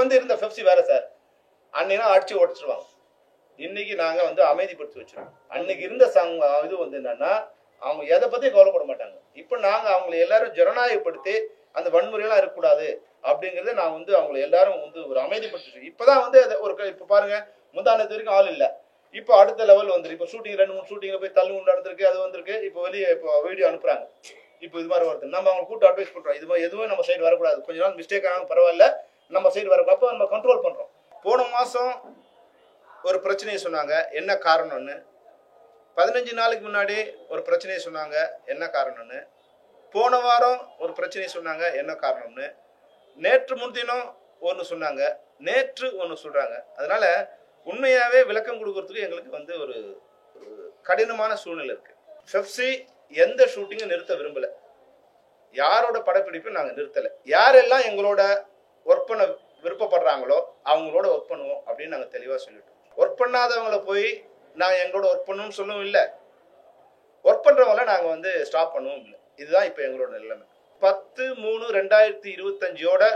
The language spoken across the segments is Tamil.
வந்து இருந்த பெப்சி வேற சார். அன்னைக்கு அடிச்சு உடைச்சிருவாங்க. இன்னைக்கு நாங்க வந்து அமைதிப்படுத்தி வச்சிருக்கோம். அன்னைக்கு இருந்த இது வந்து என்னன்னா அவங்க எதை பத்தியும் கவலைப்பட மாட்டாங்க. இப்ப நாங்க அவங்களை எல்லாரும் ஜனநாயகப்படுத்தி அந்த வன்முறையெல்லாம் இருக்கக்கூடாது அப்படிங்கறத நான் வந்து அவங்களை எல்லாரும் வந்து ஒரு அமைதிப்படுத்தி இப்பதான் வந்து ஒரு இப்ப பாருங்க முந்தானத்து வரைக்கும் ஆள் இல்ல. இப்போ அடுத்த லெவல் வந்துருக்கு. இப்போ ஷூட்டிங் 2-3 ஷூட்டிங்ல போய் தள்ளு நடந்திருக்கு. அது வந்திருக்கு. இப்போ வெளியே இப்போ வீடியோ அனுப்புறாங்க. இப்போ இது மாதிரி வருது. நம்ம அவங்க கூட்டு அட்வைஸ் பண்றோம். இது மாதிரி எதுவும் நம்ம சைடு வரக்கூடாது. கொஞ்ச நாள் மிஸ்டேக் ஆனாலும் பரவாயில்ல, நம்ம சைடு வரக்கூடாது. அப்போ நம்ம கண்ட்ரோல் பண்றோம். போன மாசம் ஒரு பிரச்சனையை சொன்னாங்க, என்ன காரணம்னு. 15 நாளுக்கு முன்னாடி ஒரு பிரச்சனையை சொன்னாங்க, என்ன காரணம்னு. போன வாரம் ஒரு பிரச்சனையை சொன்னாங்க, என்ன காரணம்னு. நேற்று முன்தினம் ஒன்று சொன்னாங்க, நேற்று ஒன்று சொல்றாங்க. அதனால உண்மையாவே விளக்கம் கொடுக்கறதுக்கு எங்களுக்கு வந்து ஒரு கடினமான சூழ்நிலை இருக்கு. பெப்சி எந்த ஷூட்டிங்கும் நிறுத்த விரும்பல. யாரோட படப்பிடிப்பும் நாங்கள் நிறுத்தலை. யாரெல்லாம் எங்களோட ஒர்க் பண்ண விருப்பப்படுறாங்களோ அவங்களோட ஒர்க் பண்ணுவோம் அப்படின்னு நாங்கள் தெளிவாக சொல்லிட்டோம். ஒர்க் பண்ணாதவங்கள போய் நாங்கள் எங்களோட ஒர்க் பண்ணணும்னு சொல்லவும் இல்லை, ஒர்க் பண்ணுறவங்கள நாங்கள் வந்து ஸ்டாப் பண்ணவும் இல்லை. இதுதான் இப்போ எங்களோட நிலைமை. 10/3/2025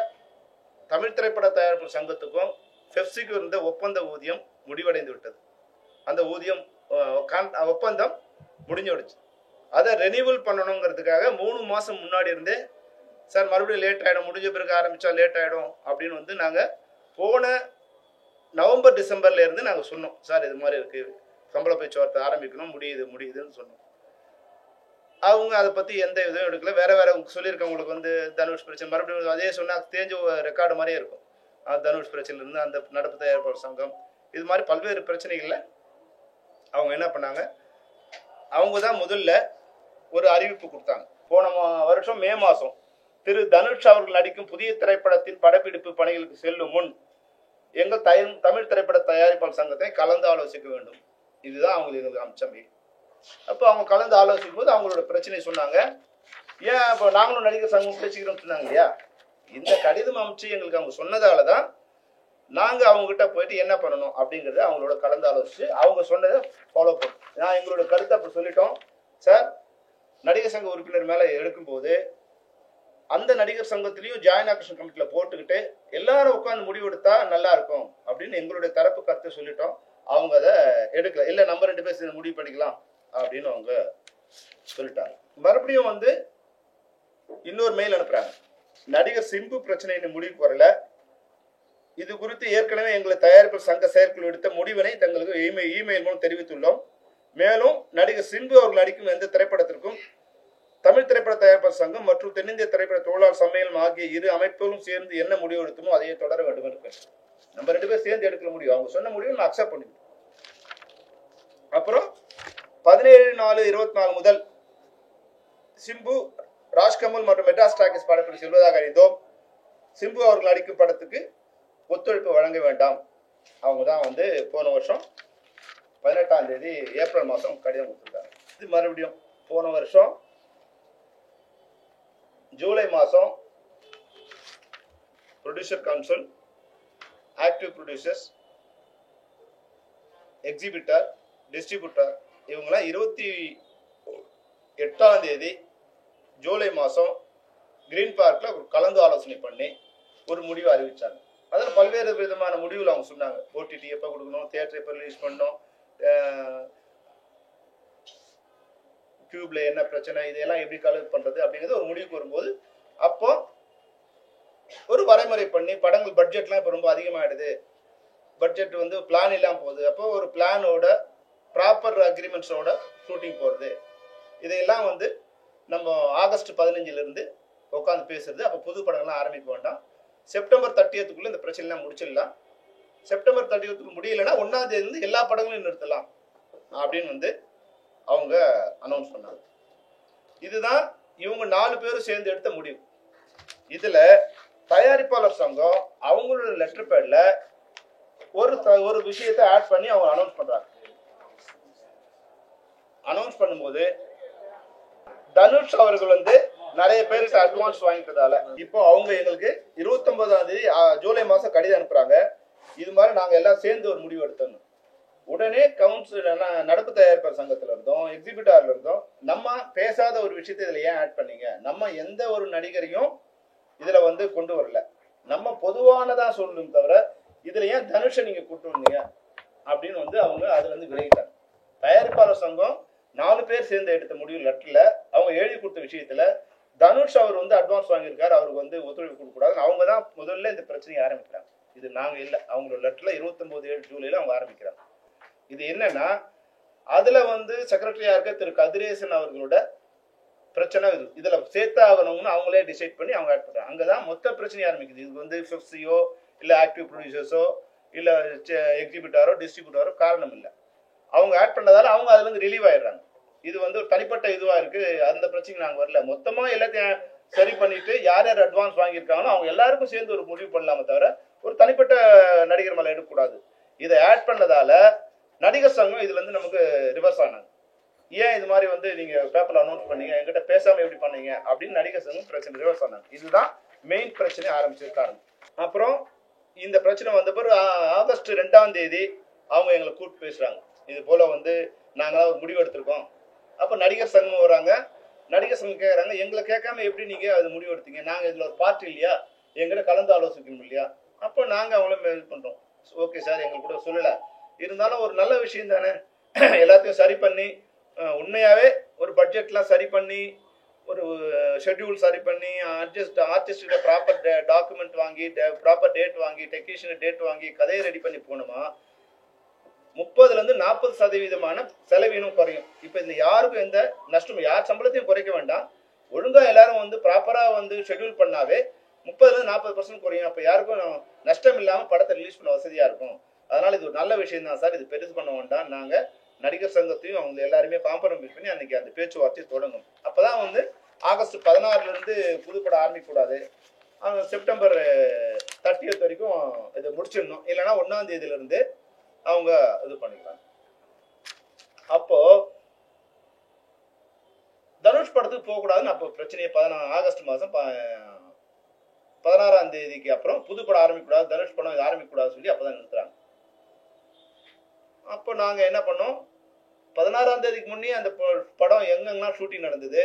தமிழ் திரைப்பட தயாரிப்பு சங்கத்துக்கும் பெப்சிக்கும் இருந்த ஒப்பந்த ஊதியம் முடிவடைந்து விட்டது. அந்த ஊதியம் ஒப்பந்தம் முடிஞ்சிடுச்சு. அதை ரெனியூவல் பண்ணணுங்கிறதுக்காக 3 மாதம் முன்னாடி இருந்தே சார் மறுபடியும் லேட் ஆகிடும், முடிஞ்ச பிறகு ஆரம்பித்தா லேட் ஆகிடும் அப்படின்னு வந்து நாங்கள் போன நவம்பர் டிசம்பர்ல இருந்து நாங்கள் சொன்னோம். சார் இது மாதிரி இருக்குது, சம்பள பேச்சுவார்த்தை ஆரம்பிக்கணும், முடியுதுன்னு சொன்னோம். அவங்க அதை பற்றி எந்த இதுவும் எடுக்கல. வேற சொல்லியிருக்கவங்களுக்கு வந்து தனுஷ் பிரச்சனை மறுபடியும் அதே சொன்னால் தேஞ்ச ரெக்கார்டு மாதிரியே இருக்கும். தனுஷ் பிரச்சனையிலேருந்து அந்த நடப்பு தயாரிப்பாளர் சங்கம் இது மாதிரி பல்வேறு பிரச்சனைகளில் அவங்க என்ன பண்ணாங்க, அவங்க தான் முதல்ல ஒரு அறிவிப்பு கொடுத்தாங்க. போன வருஷம் மே மாதம் திரு தனுஷ் அவர்கள் நடிக்கும் புதிய திரைப்படத்தின் படப்பிடிப்பு பணிகளுக்கு செல்லும் முன் எங்கள் தமிழ் திரைப்பட தயாரிப்பாளர் சங்கத்தை கலந்து ஆலோசிக்க வேண்டும். இதுதான் அவங்களுக்கு எங்களுக்கு அம்சமே. அப்போ அவங்க கலந்து ஆலோசிக்கும் போது அவங்களோட பிரச்சனை சொன்னாங்க. ஏன் இப்போ நாங்களும் நடிகர் சங்கம் பேசிக்கிறோம் சொன்னாங்க இல்லையா. இந்த கடிதம் அமைச்சு எங்களுக்கு அவங்க சொன்னதால தான் நாங்கள் அவங்ககிட்ட போயிட்டு என்ன பண்ணணும் அப்படிங்கிறத அவங்களோட கலந்து ஆலோசிச்சு அவங்க சொன்னதை ஃபாலோ பண்ணோம். நான் எங்களோட கருத்தை அப்போ சொல்லிட்டோம். சார் நடிகர் சங்க உறுப்பினர் மேலே எடுக்கும்போது அந்த நடிகர் சங்கத்திலையும் ஜாயின் ஆக்ஷன் கமிட்டியில் போட்டுக்கிட்டு எல்லாரும் உட்காந்து முடிவெடுத்தா நல்லா இருக்கும் அப்படின்னு எங்களுடைய தரப்பு கருத்தை சொல்லிட்டோம். அவங்க அதை எடுக்கல. இல்லை நம்ம 2 பேர் சேர்ந்து முடிவு பண்ணிக்கலாம் அப்படின்னு அவங்க சொல்லிட்டாங்க. மறுபடியும் வந்து இன்னொரு மெயில் அனுப்புறாங்க. நடிகர் சிம்பு பிரச்சனை முடிவுக்கு வரல, இது குறித்து ஏற்கனவே எங்களை தயாரிப்பு சங்க செயற்குழு எடுத்த முடிவினை தங்களுக்கு இமெயில் மூலம் தெரிவித்துள்ளோம். மேலும் நடிகர் சிம்பு அவர்கள் நடிக்கும் எந்த திரைப்படத்திற்கும் தமிழ் திரைப்பட தயாரிப்பாளர் சங்கம் மற்றும் தென்னிந்திய திரைப்பட தொழிலாளர் சம்மேளனம் ஆகிய இரு அமைப்புகளும் சேர்ந்து என்ன முடிவு எடுத்தமோ அதையே தொடர வேண்டும் என்று நம்ம 2 பேர் சேர்ந்து எடுக்கிற முடிவு. அவங்க சொன்ன முடிவு நான் அக்செப்ட் பண்ணிவிட்டேன். அப்புறம் 17/4/24 முதல் சிம்பு, ராஜ்கமல் மற்றும் மெட்ராஸ் டாக்கீஸ் படத்தில் செல்வதாக அறிந்தோம். சிம்பு அவர்கள் நடிக்கும் படத்துக்கு ஒத்துழைப்பு வழங்க வேண்டாம். அவங்க தான் வந்து போன வருஷம் 18ஆம் தேதி ஏப்ரல் மாதம் கடிதம் கொடுத்துருக்காங்க. இது மறுபடியும் போன வருஷம் ஜூலை மாதம் producer council, active producers, exhibitor, distributor இவங்களாம் 28ஆம் தேதி ஜூலை மாதம் கிரீன் பார்க்ல ஒரு கலந்து ஆலோசனை பண்ணி ஒரு முடிவு அறிவிச்சாங்க. அதில் பல்வேறு விதமான முடிவுகள் அவங்க சொன்னாங்க. ஓடிடி எப்போ கொடுக்கணும், தியேட்டர் எப்போ ரிலீஸ் பண்ணணும், கியூப்ல என்ன பிரச்சனை, இதெல்லாம் எப்படி கலெக்ட் பண்றது அப்படிங்கிறது ஒரு முடிவுக்கு வரும்போது அப்போ ஒரு வரைமுறை பண்ணி படங்கள் பட்ஜெட்லாம் இப்போ ரொம்ப அதிகமாகிடுது, பட்ஜெட் வந்து பிளான் இல்லாமல் போகுது. அப்போ ஒரு பிளானோட ப்ராப்பர் அக்ரிமெண்ட்ஸோட ஷூட்டிங் போகிறது, இதையெல்லாம் வந்து நம்ம ஆகஸ்ட் 15 உட்காந்து பேசுறது. அப்போ புது படங்கள்லாம் ஆரம்பிக்க வேண்டாம், செப்டம்பர் 30 இந்த பிரச்சனைலாம் முடிச்சிடலாம். செப்டம்பர் 30 முடியலைன்னா 1ஆம் தேதியிலிருந்து எல்லா படங்களையும் நிறுத்தலாம் அப்படின்னு வந்து அவங்க அனௌன்ஸ் பண்ணாங்க. இதுதான் இவங்க 4 பேரும் சேர்ந்து எடுத்த முடிவு. இதுல தயாரிப்பாளர் சங்கம் அவங்களோட லெட்டர் பேட்ல ஒரு விஷயத்தை ஆட் பண்ணி அவங்க அனௌன்ஸ் பண்றாங்க. அனௌன்ஸ் பண்ணும்போது தனுஷ் அவர்கள் வந்து நிறைய பேருக்கு அட்வான்ஸ் வாங்கிட்டதால இப்போ அவங்க எங்களுக்கு 29ஆம் தேதி ஜூலை மாசம் கடிதம் அனுப்புறாங்க. இது மாதிரி நாங்க எல்லாம் சேர்ந்து ஒரு முடிவு எடுத்தோம். உடனே கவுன்சில் நடப்பு தயாரிப்பாளர் சங்கத்துல இருந்தோம், எக்ஸிபிட்டர்ல இருந்தோம், நம்ம பேசாத ஒரு விஷயத்தை இதுல ஏன் ஆட் பண்ணீங்க, நம்ம எந்த ஒரு நடிகரையும் இதுல வந்து கொண்டு வரல, நம்ம பொதுவானதான் சொல்லணும் தவிர இதுல ஏன் தனுஷை நீங்க கூட்டு வந்தீங்க அப்படின்னு வந்து அவங்க அதுல இருந்து விலகிட்டாங்க. தயாரிப்பாளர் சங்கம் 4 பேர் சேர்ந்து எடுத்த முடிவு லெட்டர்ல அவங்க எழுதி கொடுத்த விஷயத்துல தனுஷ் அவர் வந்து அட்வான்ஸ் வாங்கியிருக்காரு, அவருக்கு வந்து ஒத்துழைப்பு கொடுக்க கூடாது. அவங்க தான் முதல்ல இந்த பிரச்சனையை ஆரம்பிக்கிறாங்க. இது நாங்க இல்ல, அவங்களோட லெட்டர்ல 29 ஜூலைல அவங்க ஆரம்பிக்கிறாங்க. இது என்னன்னா அதுல வந்து செக்ரட்டரியா இருக்க திரு கதிரேசன் அவர்களோட பிரச்சனை இதுல சேர்த்து ஆகணும்னு அவங்களே டிசைட் பண்ணி அவங்க ஆட் பண்றாங்க. அங்கதான் மொத்த பிரச்சனை ஆரம்பிக்குது. இது வந்து ஃபிப்சியோ இல்ல ஆக்டிவ் ப்ரொடியூசர்ஸோ இல்ல எக்ஸிபியூட்டாரோ டிஸ்ட்ரிபியூட்டாரோ காரணம் இல்லை. அவங்க ஆட் பண்ணதால அவங்க அதுல இருந்து ரிலீவ் ஆயிடுறாங்க. இது வந்து ஒரு தனிப்பட்ட இதுவா இருக்கு, அந்த பிரச்சனை நாங்க வரல. மொத்தமா எல்லாத்தையும் சரி பண்ணிட்டு யார் யார் அட்வான்ஸ் வாங்கியிருக்காங்களோ அவங்க எல்லாருக்கும் சேர்ந்து ஒரு முடிவு பண்ணலாமே தவிர ஒரு தனிப்பட்ட நடிகர் மேல எடுக்கக்கூடாது. இதை ஆட் பண்ணதால நடிகர் சங்கம் இதுல இருந்து நமக்கு ரிவர்ஸ் ஆனாங்க. ஏன் இது மாதிரி வந்து நீங்க பேப்பர்ல அனௌன்ஸ் பண்ணீங்க, என்கிட்ட பேசாம எப்படி பண்ணீங்க அப்படின்னு நடிகர் சங்கம் பிரச்சனை ரிவர்ஸ் ஆனாங்க. இதுதான் மெயின் பிரச்சனை ஆரம்பிச்சிருக்காங்க. அப்புறம் இந்த பிரச்சனை வந்த பிறகு ஆகஸ்ட் 2ஆம் தேதி அவங்க எங்களை கூப்பிட்டு பேசுறாங்க. இது போல வந்து நாங்களாம் ஒரு முடிவு எடுத்திருக்கோம். அப்ப நடிகர் சங்கம் வராங்க. நடிகர் சங்கம் கேட்கறாங்க, எங்களை கேட்காம எப்படி நீங்க அது முடிவு எடுத்தீங்க, நாங்க இதுல ஒரு பார்ட்டி இல்லையா, எங்கிட்ட கலந்து ஆலோசிக்கணும் இல்லையா? அப்போ நாங்க அவங்கள இது பண்றோம். ஓகே சார், எங்களுக்கு கூட சொல்லல, இருந்தாலும் ஒரு நல்ல விஷயம் தானே, எல்லாத்தையும் சரி பண்ணி உண்மையாவே ஒரு பட்ஜெட்லாம் சரி பண்ணி ஒரு ஷெட்யூல் சரி பண்ணி ஆர்டிஸ்ட ப்ராப்பர் டாக்குமெண்ட் வாங்கி ப்ராப்பர் டேட் வாங்கி டெக்னீஷியன் டேட் வாங்கி கதையை ரெடி பண்ணி போனோமா 30% செலவீனம் குறையும். இப்ப இந்த யாருக்கும் எந்த நஷ்டமும், யார் சம்பளத்தையும் குறைக்க வேண்டாம். ஒழுங்கா எல்லாரும் வந்து ப்ராப்பரா வந்து ஷெட்யூல் பண்ணாவே 30-40% குறையும். அப்ப யாருக்கும் நஷ்டம் இல்லாம படத்தை ரிலீஸ் பண்ண வசதியா இருக்கும். அதனால இது ஒரு நல்ல விஷயம் தான் சார், இது பெருசு பண்ண வேண்டாம். நாங்க நடிகர் சங்கத்தையும் அவங்க எல்லாருமே காம்ப்ரமைஸ் பண்ணி அன்னைக்கு அந்த பேச்சுவார்த்தை தொடங்கும். அப்பதான் வந்து ஆகஸ்ட் 16 இருந்து புதுப்படம் ஆரம்பிக்க கூடாது, செப்டம்பர் 30 வரைக்கும் இதை முடிச்சிடணும், இல்லைன்னா 1ஆம் தேதியில இருந்து அவங்க இது பண்ணிக்கலாம். அப்போ தனுஷ் படத்துக்கு போக கூடாதுன்னு அப்போ பிரச்சனையை ஆகஸ்ட் மாசம் 16ஆம் தேதிக்கு அப்புறம் புதுப்படம் ஆரம்பிக்க கூடாது, தனுஷ் படம் ஆரம்பிக்க கூடாதுன்னு சொல்லி அப்பதான் நிறுத்துறாங்க. அப்போ நாங்க என்ன பண்ணோம், 16ஆம் தேதிக்கு முன்னே அந்த படம் எங்கெங்கெல்லாம் ஷூட்டிங் நடந்தது,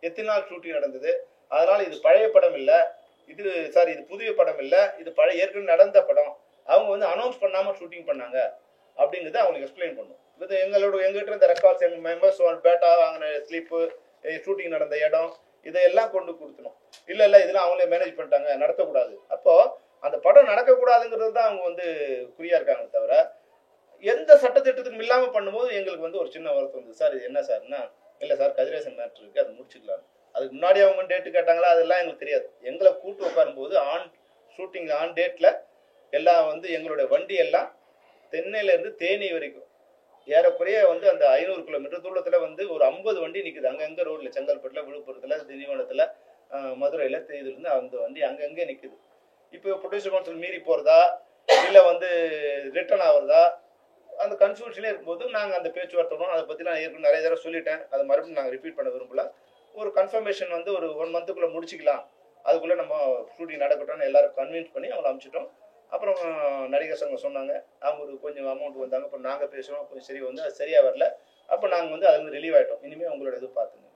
எத்தனை நாள் ஷூட்டிங் நடந்தது, அதனால இது பழைய படம் இல்லை, இது புதிய படம் இல்லை, இது பழைய ஏற்கனவே நடந்த படம். அவங்க வந்து அனௌன்ஸ் பண்ணாம ஷூட்டிங் பண்ணாங்க அப்படிங்கிறத அவங்களுக்கு எக்ஸ்பிளைன் பண்ணும். இது எங்கிட்ட இருந்த ரெக்கார்ட்ஸ், எங்க மெம்பர்ஸ் பேட்டா வாங்கின ஸ்லிப்பு, ஷூட்டிங் நடந்த இடம், இதையெல்லாம் கொண்டு கொடுத்தணும். இல்ல இதெல்லாம் அவங்களே மேனேஜ் பண்ணிட்டாங்க, நடத்தக்கூடாது. அப்போ அந்த படம் நடக்கக்கூடாதுங்கிறது தான் அவங்க வந்து குறியா இருக்காங்க தவிர எந்த சட்டத்திட்டத்துக்கும் இல்லாம பண்ணும்போது எங்களுக்கு வந்து ஒரு சின்ன வருத்தம் வந்து, சார் இது என்ன சார்னா, இல்ல சார் கதிரேசன் மேட்ரு இருக்கு, அதை முடிச்சுக்கலாம். அதுக்கு முன்னாடி அவங்க டேட்டு கேட்டாங்களா, அதெல்லாம் எங்களுக்கு தெரியாது. எங்களை கூட்டு உட்காரும்போது ஷூட்டிங் ஆன் டேட்ல எல்லாம் வந்து எங்களுடைய வண்டி எல்லாம் தென்னையில இருந்து தேனி வரைக்கும் ஏறக்குறைய வந்து அந்த 500 கிலோமீட்டர் தூரத்துல வந்து ஒரு 50 வண்டி நிக்குது அங்கங்க ரோட்ல, செங்கல்பட்டுல, விழுப்புரத்துல, திண்டிவனத்துல, மதுரையில, இதுல இருந்து அந்த வண்டி அங்கங்கே நிக்குது. இப்போ ப்ரொடியூசர் கவுன்சில் மீறி போறதா இல்ல வந்து ரிட்டர்ன் ஆகுறதா அந்த கன்ஃபியூஷனே இருக்கும்போது நாங்க அந்த பேச்சுவார்த்தை அதை பத்தி நான் ஏற்கனவே நிறைய தடவை சொல்லிட்டேன், அதை மறுபடியும் நாங்கள் ரிப்பீட் பண்ண விரும்பல. ஒரு கன்ஃபர்மேஷன் வந்து ஒரு 1 மந்த்துக்குள்ள முடிச்சுக்கலாம், அதுக்குள்ள நம்ம ஷூட்டிங் நடக்கட்டும்னு எல்லாரும் கன்வின்ஸ் பண்ணி அவங்களை அனுப்பிச்சிட்டோம். அப்புறம் நடிகர் சங்கம் சொன்னாங்க, அவங்க ஒரு கொஞ்சம் அமௌண்ட் வந்தாங்க. அப்புறம் நாங்கள் பேசுகிறோம், கொஞ்சம் சரி வந்து அது சரியாக வரல. அப்போ நாங்கள் வந்து அதுலேருந்து ரிலீவ் ஆகிட்டோம், இனிமேல் உங்களோட இது பார்த்துங்க.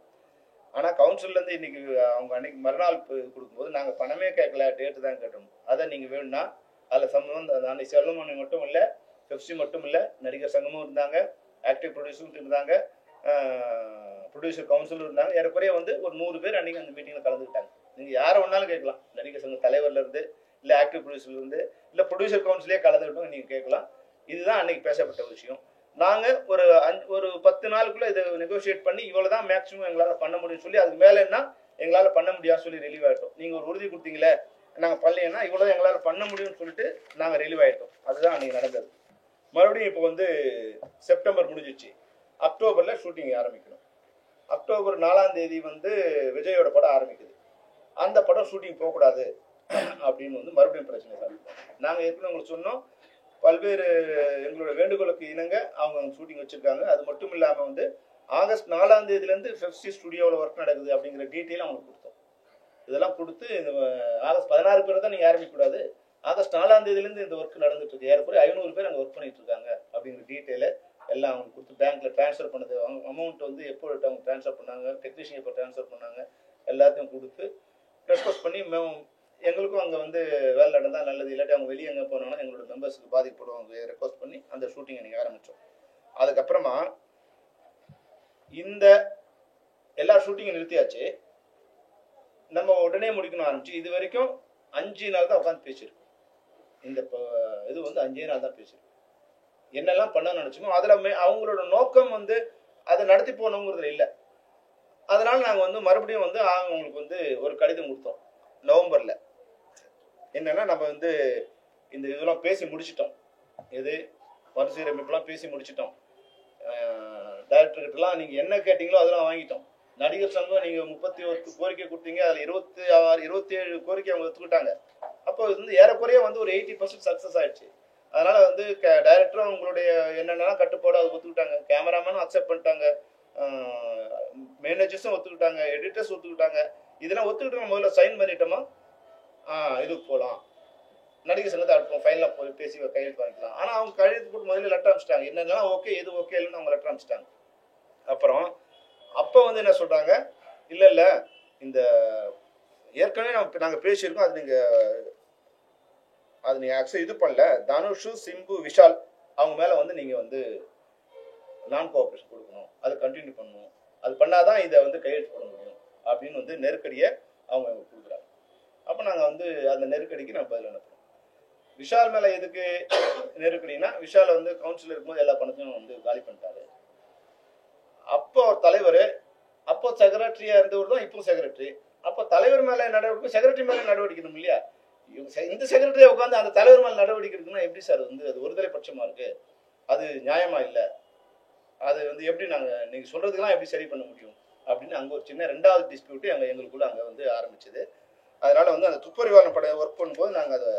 ஆனால் கவுன்சிலேருந்து இன்னைக்கு அவங்க அன்னைக்கு மறுநாள் கொடுக்கும்போது நாங்கள் பணமே கேட்கல, டேட்டு தான் கேட்டோம். அதை நீங்கள் வேணும்னா அதில் சம்பந்தம் அன்னைக்கு செல்வமணி மட்டும் இல்லை, பெப்சி மட்டும் இல்லை, நடிகர் சங்கமும் இருந்தாங்க, ஆக்டிவ் ப்ரொடியூசரும் இருந்தாங்க, ப்ரொடியூசர் கவுன்சிலும் இருந்தாங்க. ஏறக்குறைய வந்து ஒரு 100 பேர் அன்னைக்கு அந்த மீட்டிங்கில் கலந்துக்கிட்டாங்க. நீங்கள் யாரை ஒன்றாலும் கேட்கலாம், நடிகர் சங்க தலைவர்லேருந்து இல்லை ஆக்டிவ் ப்ரொடியூசர்லேருந்து இல்லை ப்ரொடியூசர் கவுன்சிலே கலந்துக்கிட்டோம், நீங்கள் கேட்கலாம். இதுதான் அன்னைக்கு பேசப்பட்ட விஷயம். நாங்கள் ஒரு 10 நாளுக்குள்ளே இதை நெகோசியேட் பண்ணி இவ்வளோ தான் மேக்ஸிமம் எங்களால் பண்ண முடியும்னு சொல்லி, அதுக்கு மேலேன்னா எங்களால் பண்ண முடியாதுன்னு சொல்லி ரிலீவ் ஆகிட்டோம். நீங்கள் ஒரு உறுதி கொடுத்தீங்களே, நாங்கள் பண்ணலைன்னா இவ்வளோ எங்களால் பண்ண முடியும்னு சொல்லிட்டு நாங்கள் ரிலீவ் ஆகிட்டோம். அதுதான் அன்னைக்கு நடந்தது. மறுபடியும் இப்போ வந்து செப்டம்பர் முடிஞ்சிச்சு, அக்டோபரில் ஷூட்டிங் ஆரம்பிக்கணும். அக்டோபர் 4ஆம் தேதி வந்து விஜயோட படம் ஆரம்பிக்குது. அந்த படம் ஷூட்டிங் போகக்கூடாது அப்படின்னு வந்து மறுபடியும் பிரச்சனை சார். நாங்கள் ஏற்கனவே உங்களுக்கு சொன்னோம், பல்வேறு எங்களோட வேண்டுகோளுக்கு இணங்க அவங்க ஷூட்டிங் வச்சிருக்காங்க. அது மட்டும் இல்லாமல் வந்து ஆகஸ்ட் 4ஆம் தேதியிலேருந்து பெப்சி ஸ்டுடியோவில் ஒர்க் நடக்குது அப்படிங்கிற டீட்டெயில் அவங்களுக்கு கொடுத்தோம். இதெல்லாம் கொடுத்து இந்த ஆகஸ்ட் 16 பேர் தான் நீங்கள் ஆரம்பிக்கக்கூடாது, ஆகஸ்ட் 4ஆம் தேதியிலேருந்து இந்த ஒர்க் நடந்துட்டு இருக்கு, ஏறக்குறைய 500 பேர் அங்கே ஒர்க் பண்ணிட்டு இருக்காங்க அப்படிங்கிற டீட்டெயிலை எல்லாம் அவங்க கொடுத்து பேங்க்ல டிரான்ஸ்ஃபர் பண்ணது, அமௌண்ட் வந்து எப்போ அவங்க டிரான்ஸ்ஃபர் பண்ணாங்க, டெக்னீஷியன் எப்போ டிரான்ஸ்ஃபர் பண்ணாங்க, எல்லாத்தையும் கொடுத்து ரெக்வஸ்ட் பண்ணி எங்களுக்கும் அங்கே வந்து வேலை நடந்தால் நல்லது, இல்லாட்டி அவங்க வெளியே எங்கே போனாங்கன்னா எங்களோட மெம்பர்ஸுக்கு பாதிப்படுவாங்க ரெக்வஸ்ட் பண்ணி அந்த ஷூட்டிங்கை நீங்கள் ஆரம்பித்தோம். அதுக்கப்புறமா இந்த எல்லா ஷூட்டிங்கும் நிறுத்தியாச்சு. நம்ம உடனே முடிக்கணும் ஆரம்பிச்சு இது வரைக்கும் 5 நாள் தான் உட்காந்து பேசியிருக்கோம். இந்த இது வந்து 5 நாள் தான் பேசியிருக்கோம். என்னெல்லாம் பண்ண நினைச்சோமோ அதில் அவங்களோட நோக்கம் வந்து அதை நடத்தி போகணுங்கிறதுல இல்லை. அதனால நாங்கள் வந்து மறுபடியும் வந்து அவங்களுக்கு வந்து ஒரு கடிதம் கொடுத்தோம் நவம்பரில். என்னன்னா நம்ம வந்து இந்த இதெல்லாம் பேசி முடிச்சிட்டோம், எது மறுசீரமைப்புலாம் பேசி முடிச்சிட்டோம். டைரக்டர்கிட்டலாம் நீங்கள் என்ன கேட்டீங்களோ அதெல்லாம் வாங்கிட்டோம். நடிகர் சங்கம் நீங்கள் 31 கோரிக்கை கொடுத்தீங்க, அதில் 27 கோரிக்கை அவங்க ஒத்துக்கிட்டாங்க. அப்போ வந்து ஏறக்குறைய வந்து ஒரு 80% சக்ஸஸ் ஆயிடுச்சு. அதனால வந்து டைரக்டரும் அவங்களுடைய என்னென்னலாம் கட்டுப்பாடு அதை ஒத்துக்கிட்டாங்க, கேமராமேனும் அக்செப்ட் பண்ணிட்டாங்க, மேனேஜர்ஸும் ஒத்துக்கிட்டாங்க, எடிட்டர்ஸ் ஒத்துக்கிட்டாங்க. இதெல்லாம் ஒத்துக்கிட்டு முதல்ல சைன் பண்ணிட்டோமா இதுக்கு போகலாம், நடிகர் சங்கத்தை அடுப்போம், ஃபைனலாக போய் பேசி கையெழுத்து வாங்கிக்கலாம். ஆனால் அவங்க கையெழுத்து போட்டு முதல்ல லெட்டர் அனுப்பிச்சிட்டாங்க, என்னென்னலாம் ஓகே எது ஓகே இல்லைன்னு அவங்க லெட்டர் அனுப்பிச்சிட்டாங்க. அப்புறம் அப்போ வந்து என்ன சொல்கிறாங்க, இல்லை இல்லை இந்த ஏற்கனவே நாங்கள் பேசியிருக்கோம், அது நீங்கள் ஆக்சுவலி இது பண்ணல, தனுஷு சிம்பு விஷால் அவங்க மேலே வந்து நீங்கள் வந்து நான் கோஆப்ரேஷன் கொடுக்கணும், அதை கண்டினியூ பண்ணணும், அது பண்ணாதான் இதை வந்து கையெழுத்து போட முடியும் அப்படின்னு வந்து நெருக்கடியை அவங்க கொடுக்குறாங்க. அப்போ நாங்கள் வந்து அந்த நெருக்கடிக்கு நான் பதில் அனுப்புகிறோம். விஷால் மேலே எதுக்கு நெருக்கடினா, விஷால் வந்து கவுன்சிலர் இருக்கும்போது எல்லா பணத்தையும் வந்து காலி பண்ணிட்டாரு. அப்போ தலைவர், அப்போ செக்ரட்டரியா இருந்தவர் தான் இப்போ செக்ரட்டரி. அப்போ தலைவர் மேலே நடவடிக்கை, செக்ரட்டரி மேலே நடவடிக்கை இல்லையா? இந்த செக்ரட்டரியை உட்காந்து அந்த தலைவர் மேலே நடவடிக்கை இருக்குன்னா எப்படி சார் வந்து அது ஒருதலை பட்சமா இருக்கு, அது நியாயமா இல்லை, அது வந்து எப்படி நாங்கள் நீங்கள் சொல்றதுக்கெல்லாம் எப்படி சரி பண்ண முடியும் அப்படின்னு அங்கே ஒரு சின்ன 2வது டிஸ்பியூட்டு எங்களுக்குள்ள அங்கே வந்து ஆரம்பிச்சது. அதனால வந்து அந்த துப்பறிவான படையை ஒர்க் பண்ணும்போது நாங்கள் அதை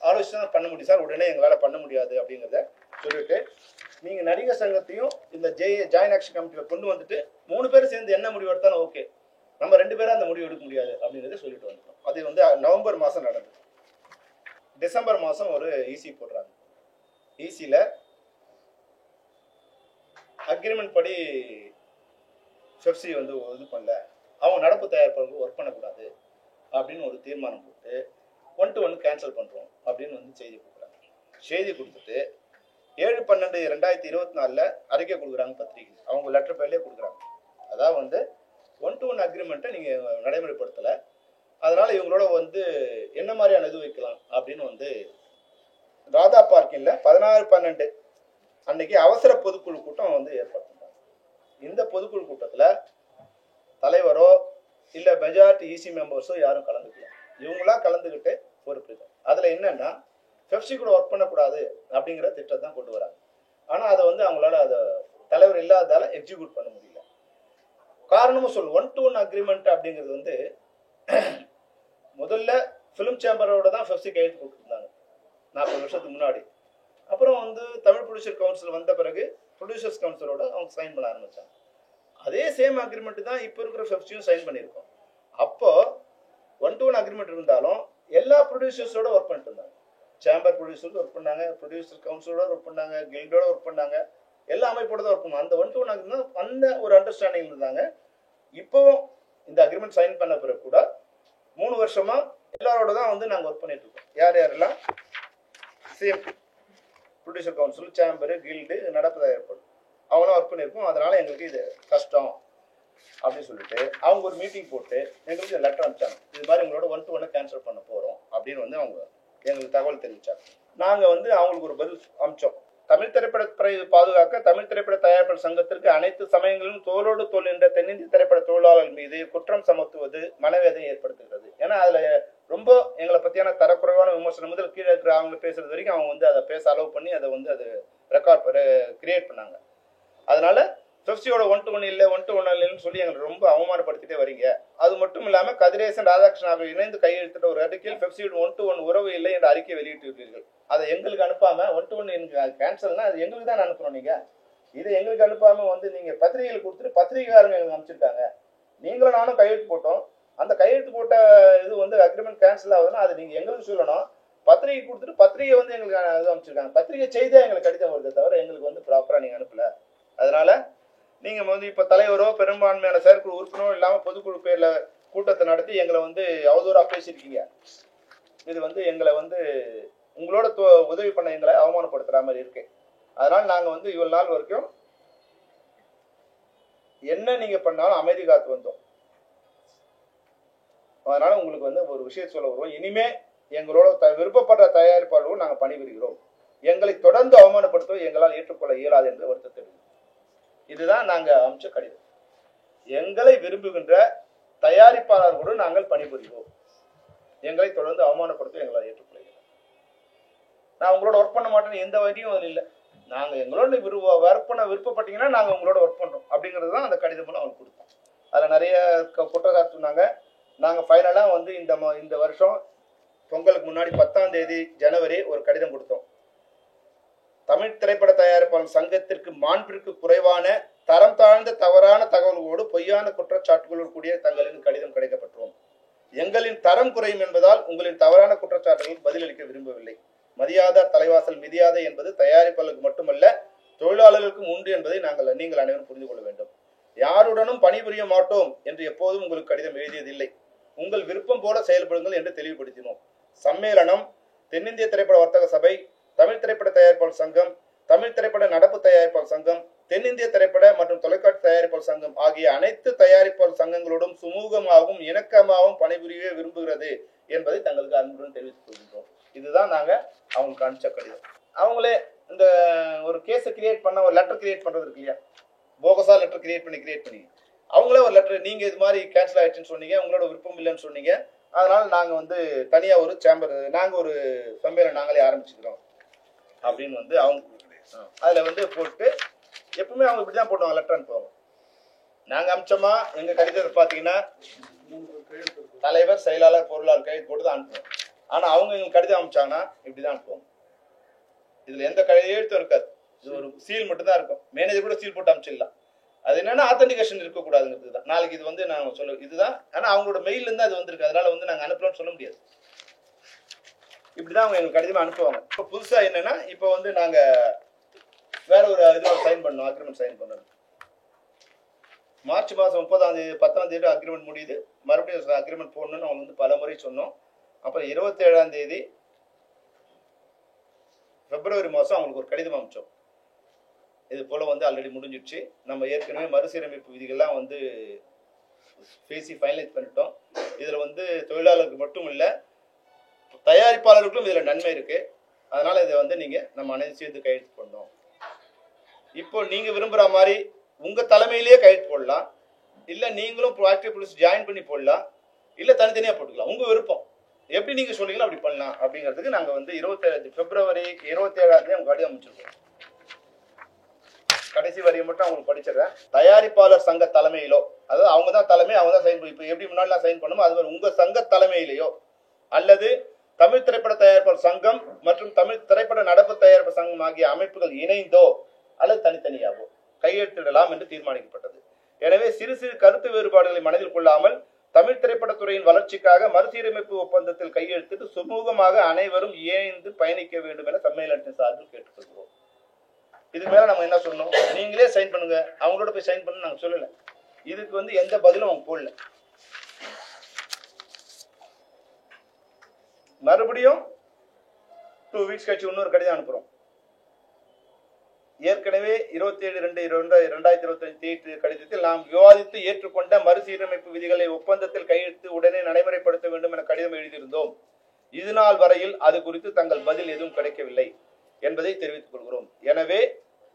ஆலோசனை தான் பண்ண முடியும் சார், உடனே எங்களால் பண்ண முடியாது அப்படிங்கிறத சொல்லிட்டு, நீங்கள் நடிகர் சங்கத்தையும் இந்த ஜாயின் ஆக்ஷன் கமிட்டியில் கொண்டு வந்துட்டு 3 பேரும் சேர்ந்து என்ன முடிவு எடுத்தாலும் ஓகே, நம்ம 2 பேரும் அந்த முடிவு எடுக்க முடியாது அப்படிங்கிறத சொல்லிட்டு வந்துட்டோம். அது வந்து நவம்பர் மாதம் நடந்தது. டிசம்பர் மாதம் ஒரு ஈசி போடுறாங்க. ஈசியில் அக்ரிமெண்ட் படி பெப்சி வந்து இது பண்ணல, அவங்க நடப்பு தயாரிப்பாளர்கள் ஒர்க் பண்ணக்கூடாது அப்படின்னு ஒரு தீர்மானம் போட்டு 1 to 1 கேன்சல் பண்ணுறோம் அப்படின்னு வந்து செய்தி கொடுக்குறாங்க. செய்தி கொடுத்துட்டு 7/12/2024 அறிக்கை கொடுக்குறாங்க பத்திரிகை, அவங்க லெட்டர் பேர்லேயே கொடுக்குறாங்க. அதாவது வந்து 1 to 1 அக்ரிமெண்ட்டை நீங்கள் நடைமுறைப்படுத்தலை, அதனால இவங்களோட வந்து என்ன மாதிரியான இது வைக்கலாம் அப்படின்னு வந்து ராதா பார்க்கிங்ல 16/12 அன்னைக்கு அவசர பொதுக்குழு கூட்டம் வந்து ஏற்படுத்தினாங்க. இந்த பொதுக்குழு கூட்டத்தில் தலைவரோ இல்லை மெஜாரிட்டி ஈசி மெம்பர்ஸோ யாரும் கலந்துக்கல. இவங்களா கலந்துக்கிட்டு பொறுப்பு. அதில் என்னன்னா பெப்சி கூட ஒர்க் பண்ணக்கூடாது அப்படிங்கிற திட்டத்தை தான் கொண்டு வராங்க. ஆனால் அதை வந்து அவங்களால அதை தலைவர் இல்லாததால எக்ஸிக்யூட் பண்ண முடியல. காரணமும் சொல்லு 1 to 1 அக்ரிமெண்ட் அப்படிங்கிறது வந்து முதல்ல ஃபிலிம் சேம்பரோட தான் பெப்சி கையெழுத்து போட்டுருந்தாங்க 40 வருஷத்துக்கு முன்னாடி. அப்புறம் வந்து தமிழ் ப்ரொடியூசர் கவுன்சில் வந்த பிறகு ப்ரொடியூசர்ஸ் கவுன்சிலோட அவங்க சைன் பண்ண ஆரம்பித்தாங்க. அதே சேம் அக்ரிமெண்ட் தான் இப்போ இருக்கிற பெப்சியும் சைன் பண்ணியிருக்கோம். அப்போ 1 to 1 அக்ரிமெண்ட் இருந்தாலும் எல்லா ப்ரொடியூசர்ஸோட ஒர்க் பண்ணிட்டு இருந்தாங்க. சேம்பர் ப்ரொடியூசர் ஒர்க் பண்ணாங்க, ப்ரொடியூசர் கவுன்சிலோட ஒர்க் பண்ணாங்க, கில்டோட ஒர்க் பண்ணாங்க, எல்லா அமைப்போட தான் ஒர்க் பண்ணாங்க. அந்த 1 to 1 அக்ரிமெண்ட் அந்த ஒரு அண்டர்ஸ்டாண்டிங் இருந்தாங்க. இப்போ இந்த அக்ரிமெண்ட் சைன் பண்ண பிறகு கூட 3 வருஷமா எல்லாரோட தான் வந்து நாங்கள் ஒர்க் பண்ணிட்டு இருக்கோம். யார் யாரெல்லாம் same producer council, chamber, guild, நடப்பு ஏற்படும் அவங்களாம் ஒர்க் பண்ணியிருக்கோம். அதனால எங்களுக்கு இது கஷ்டம் அப்படின்னு சொல்லிட்டு அவங்க ஒரு மீட்டிங் போட்டு எங்களுக்கு லெட்டர் அனுப்பிச்சாங்க. இது மாதிரி உங்களோட 1 to 1 கேன்சல் பண்ண போகிறோம் அப்படின்னு வந்து அவங்க எங்களுக்கு தகவல் தெரிவித்தாங்க. நாங்கள் வந்து அவங்களுக்கு ஒரு பதில் அனுப்பிச்சோம். தமிழ் திரைப்படத்துறை பாதுகாக்க தமிழ் திரைப்பட தயாரிப்பாளர் சங்கத்திற்கு அனைத்து சமயங்களிலும் தோளோடு தோல் என்ற தென்னிந்திய திரைப்பட தொழிலாளர்கள் மீது குற்றம் சமத்துவது மனவேதனை ஏற்படுத்துகிறது. ஏன்னா அதில் ரொம்ப எங்களை பற்றியான தரக்குறைவான விமர்சனம் முதல் கீழே இருக்கிற அவங்க பேசுறது வரைக்கும் அவங்க வந்து அதை பேச அலோவ் பண்ணி அதை வந்து அது கிரியேட் பண்ணாங்க. அதனால பெப்சியோட 1 to 1 இல்லை 1 to 1 இல்லைன்னு சொல்லி எங்களை ரொம்ப அவமானப்படுத்திட்டே வரீங்க. அது மட்டும் இல்லாமல் கதிரேசன் ராதாகிருஷ்ணன் ஆகியோர் இணைந்து கையெழுத்திட்ட ஒரு அறிக்கையில் பெப்சியோட 1 to 1 உறவு இல்லை என்ற அறிக்கை வெளியிட்டிருக்கிறீர்கள். அதை எங்களுக்கு அனுப்பாம 1 to 1 கேன்சல்னா அது எங்களுக்கு தான் அனுப்புறோம். நீங்க இதை எங்களுக்கு அனுப்பாம வந்து நீங்க பத்திரிகைகள் கொடுத்துட்டு பத்திரிகைக்காரங்க எங்களுக்கு அனுப்பிச்சிருக்காங்க. நீங்களும் நானும் கையெழுத்து போட்டோம். அந்த கையெழுத்து போட்ட இது வந்து அக்ரிமெண்ட் கேன்சல் ஆகுதுன்னா அது நீங்க எங்களுக்கு சொல்லணும். பத்திரிகை கொடுத்துட்டு பத்திரிகை வந்து எங்களுக்கு இது அனுப்பிச்சிருக்காங்க. பத்திரிகை செய்தியா எங்களுக்கு கடிதம் வருது தவிர எங்களுக்கு வந்து ப்ராப்பரா நீங்க அனுப்பல. அதனால நீங்க வந்து இப்ப தலைவரோ பெரும்பான்மையான செயற்குழு உறுப்பினரோ இல்லாம பொதுக்குழு பேர்ல கூட்டத்தை நடத்தி எங்களை வந்து அவதூறா பேசியிருக்கீங்க. இது வந்து எங்களை வந்து உங்களோட உதவி பண்ண எங்களை அவமானப்படுத்துற மாதிரி இருக்கு. அதனால நாங்க வந்து இவ்வளவு நாள் வரைக்கும் என்ன நீங்க பண்ணாலும் அமைதி காத்து வந்தோம். அதனால உங்களுக்கு வந்து ஒரு விஷயம் சொல்ல வருவோம். இனிமே எங்களோட விருப்பப்பட்ட தயாரிப்பாளர்களும் நாங்கள் பணிபுரிகிறோம். எங்களை தொடர்ந்து அவமானப்படுத்துவது எங்களால் ஏற்றுக்கொள்ள இயலாது என்று வருத்தத்தை. இதுதான் நாங்க அமைச்ச கடிதம். எங்களை விரும்புகின்ற தயாரிப்பாளர்களுடன் நாங்கள் பணிபுரிவோம். எங்களை தொடர்ந்து அவமானப்படுத்த எங்களால் ஏற்றுக்கொள்ள இயலாது. நான் உங்களோட ஒர்க் பண்ண மாட்டேன்னு எந்த வழியும் அது இல்லை. நாங்க எங்களோட விருப்பப்பட்டீங்கன்னா நாங்க உங்களோட ஒர்க் பண்றோம் அப்படிங்கிறது தான் அந்த கடிதம் மூலம் அவங்க கொடுத்தோம். அதுல நிறைய குற்றச்சாட்டு சொன்னாங்க. நாங்க ஃபைனலா வந்து இந்த வருஷம் பொங்கலுக்கு முன்னாடி 10ஆம் தேதி ஜனவரி ஒரு கடிதம் கொடுத்தோம். தமிழ் திரைப்பட தயாரிப்பாளர் சங்கத்திற்கு மாண்பிற்கு குறைவான தரம் தாழ்ந்த தவறான தகவல்களோடு பொய்யான குற்றச்சாட்டுகளோடு கூடிய தங்களின் கடிதம் கிடைக்கப்பட்டோம். எங்களின் தரம் குறையும் என்பதால் உங்களின் தவறான குற்றச்சாட்டுகளுக்கு பதிலளிக்க விரும்பவில்லை. மதியாத தலைவாசல் மிதியாத என்பது தயாரிப்பாளர்களுக்கு மட்டுமல்ல தொழிலாளர்களுக்கும் உண்டு என்பதை நீங்கள் அனைவரும் புரிந்து கொள்ள வேண்டும். யாருடனும் பணிபுரிய மாட்டோம் என்று எப்போதும் உங்களுக்கு கடிதம் எழுதியதில்லை. உங்கள் விருப்பம் போல செயல்படுங்கள் என்று தெளிவுபடுத்தினோம். சம்மேளனம், தென்னிந்திய திரைப்பட வர்த்தக சபை, தமிழ் திரைப்பட தயாரிப்பாளர் சங்கம், தமிழ் திரைப்பட நடப்பு தயாரிப்பாளர் சங்கம், தென்னிந்திய திரைப்பட மற்றும் தொலைக்காட்சி தயாரிப்பாளர் சங்கம் ஆகிய அனைத்து தயாரிப்பாளர் சங்கங்களோடும் சுமூகமாகவும் இணக்கமாகவும் பணிபுரிய விரும்புகிறது என்பதை தங்களுக்கு அன்புடன் தெரிவித்துக் கொள்கின்றோம். இதுதான் நாங்க அவங்களுக்கு அனுப்பிச்ச கடிதம். அவங்களே இந்த ஒரு கேஸை கிரியேட் பண்ண ஒரு லெட்டர் கிரியேட் பண்றது இருக்கு இல்லையா, போகஸா லெட்டர் கிரியேட் பண்ணி அவங்களே ஒரு லெட்டர், நீங்க இது மாதிரி கேன்சல் ஆயிடுச்சுன்னு சொன்னீங்க, உங்களோட விருப்பம் இல்லைன்னு சொன்னீங்க, அதனால நாங்க வந்து தனியா ஒரு சேம்பர், நாங்க ஒரு சம்மேளனம் நாங்களே ஆரம்பிச்சுக்கிறோம் அப்படின்னு வந்து அவங்க அதுல வந்து போட்டு எப்பவுமே அவங்க இப்படிதான் போடுவாங்க, லெட்டர் அனுப்புவாங்க. நாங்க அமிச்சோமா எங்க கடிதத்தை பாத்தீங்கன்னா தலைவர், செயலாளர், பொருளாளர் கைது போட்டு தான் அனுப்புவோம். ஆனா அவங்க எங்களுக்கு கடிதம் அனுப்பிச்சாங்கன்னா இப்படிதான் அனுப்புவாங்க. இதுல எந்த கையெழுத்தும் இருக்காது, இது ஒரு சீல் மட்டும் தான் இருக்கும். மேனேஜர் கூட சீல் போட்டு அனுப்பிச்சிடலாம். அது என்னன்னா ஆத்தென்டிகேஷன் இருக்கக்கூடாதுங்கிறது தான். நாளைக்கு இது வந்து நான் சொல்ல இதுதான், ஆனா அவங்களோட மெயில இருந்து அது வந்திருக்கு, அதனால வந்து நாங்க அனுப்பலாம்னு சொல்ல முடியாது. இப்படிதான் அவங்க எங்களுக்கு கடிதமா அனுப்புவாங்க. இப்போ புதுசா என்னன்னா இப்போ வந்து நாங்க வேற ஒரு இதுல சைன் பண்ணோம், அக்ரிமெண்ட் சைன் பண்ணோம். மார்ச் மாதம் 30ஆம் தேதி 10ஆம் தேதி அக்ரிமெண்ட் முடியுது. மறுபடியும் அக்ரிமெண்ட் போடணும்னு அவங்க வந்து பல முறை சொன்னோம். அப்புறம் 27ஆம் தேதி பிப்ரவரி மாதம் அவங்களுக்கு ஒரு கடிதம் அனுப்பிச்சோம். இது போல வந்து ஆல்ரெடி முடிஞ்சிடுச்சு, நம்ம ஏற்கனவே மறுசீரமைப்பு விதிகள்லாம் வந்து பேசி ஃபைனலைஸ் பண்ணிட்டோம். இதுல வந்து தொழிலாளருக்கு மட்டும் இல்லை தயாரிப்பாளர்களுக்கும் இதுல நன்மை இருக்கு. அதனால இதை வந்து நம்ம அனைத்து சேர்ந்து கையெழுத்து பண்ணோம். இப்போ நீங்க விரும்புற மாதிரி உங்க தலைமையிலேயே கையெழுத்து போடலாம், இல்ல நீங்களும் ப்ராக்டிவ் போலீஸ் ஜாயின் பண்ணி போடலாம், இல்ல தனித்தனியா போட்டுக்கலாம், உங்க விருப்பம். எப்படி நீங்க சொல்றீங்களோ அப்படி பண்ணலாம் அப்படிங்கிறதுக்கு நாங்க வந்து பிப்ரவரி 27ஆம் தேதி அவங்க கடிதம் அமைச்சிருக்கோம். கடைசி வரியை மட்டும் அவங்களுக்கு படிச்சிடறேன். தயாரிப்பாளர் சங்க தலைமையிலோ, அதாவது அவங்க தான் தலைமை, அவங்க தான் சைன் பண்ணி, இப்போ எப்படி முன்னாடிலாம் சைன் பண்ணுமோ அது மாதிரி உங்க சங்க தலைமையிலேயோ அல்லது தமிழ் திரைப்பட தயாரிப்பாளர் சங்கம் மற்றும் தமிழ் திரைப்பட நடப்பு தயாரிப்பு சங்கம் ஆகிய அமைப்புகள் இணைந்தோ அல்லது தனித்தனியாகவோ கையெழுத்திடலாம் என்று தீர்மானிக்கப்பட்டது. எனவே சிறு சிறு கருத்து வேறுபாடுகளை மனதில் கொள்ளாமல் தமிழ் திரைப்படத்துறையின் வளர்ச்சிக்காக மறுசீரமைப்பு ஒப்பந்தத்தில் கையெழுத்திட்டு சுமூகமாக அனைவரும் இணைந்து பயணிக்க வேண்டும் என சம்மேளனத்தின் சார்பில் கேட்டுக்கொள்கிறோம். இதுக்கு மேல நம்ம என்ன சொன்னோம், நீங்களே சைன் பண்ணுங்க, அவங்களோட போய் சைன் பண்ணு நாங்க சொல்லல. இதுக்கு வந்து எந்த பதிலும் அவங்க போடல. மறுபடியும் 2 வீக்ஸ் கழிச்சு இன்னொரு கடிதம் அனுப்புறோம். ஏற்கனவே 27/2/2025 தேதி கடிதத்தில் நாம் விவாதித்து ஏற்றுக்கொண்ட மறுசீரமைப்பு விதிகளை ஒப்பந்தத்தில் கையெழுத்து உடனே நடைமுறைப்படுத்த வேண்டும் என கடிதம் எழுதியிருந்தோம். இதுநாள் வரையில் அது குறித்து தங்கள் பதில் எதுவும் கிடைக்கவில்லை என்பதை தெரிவித்துக் கொள்கிறோம். எனவே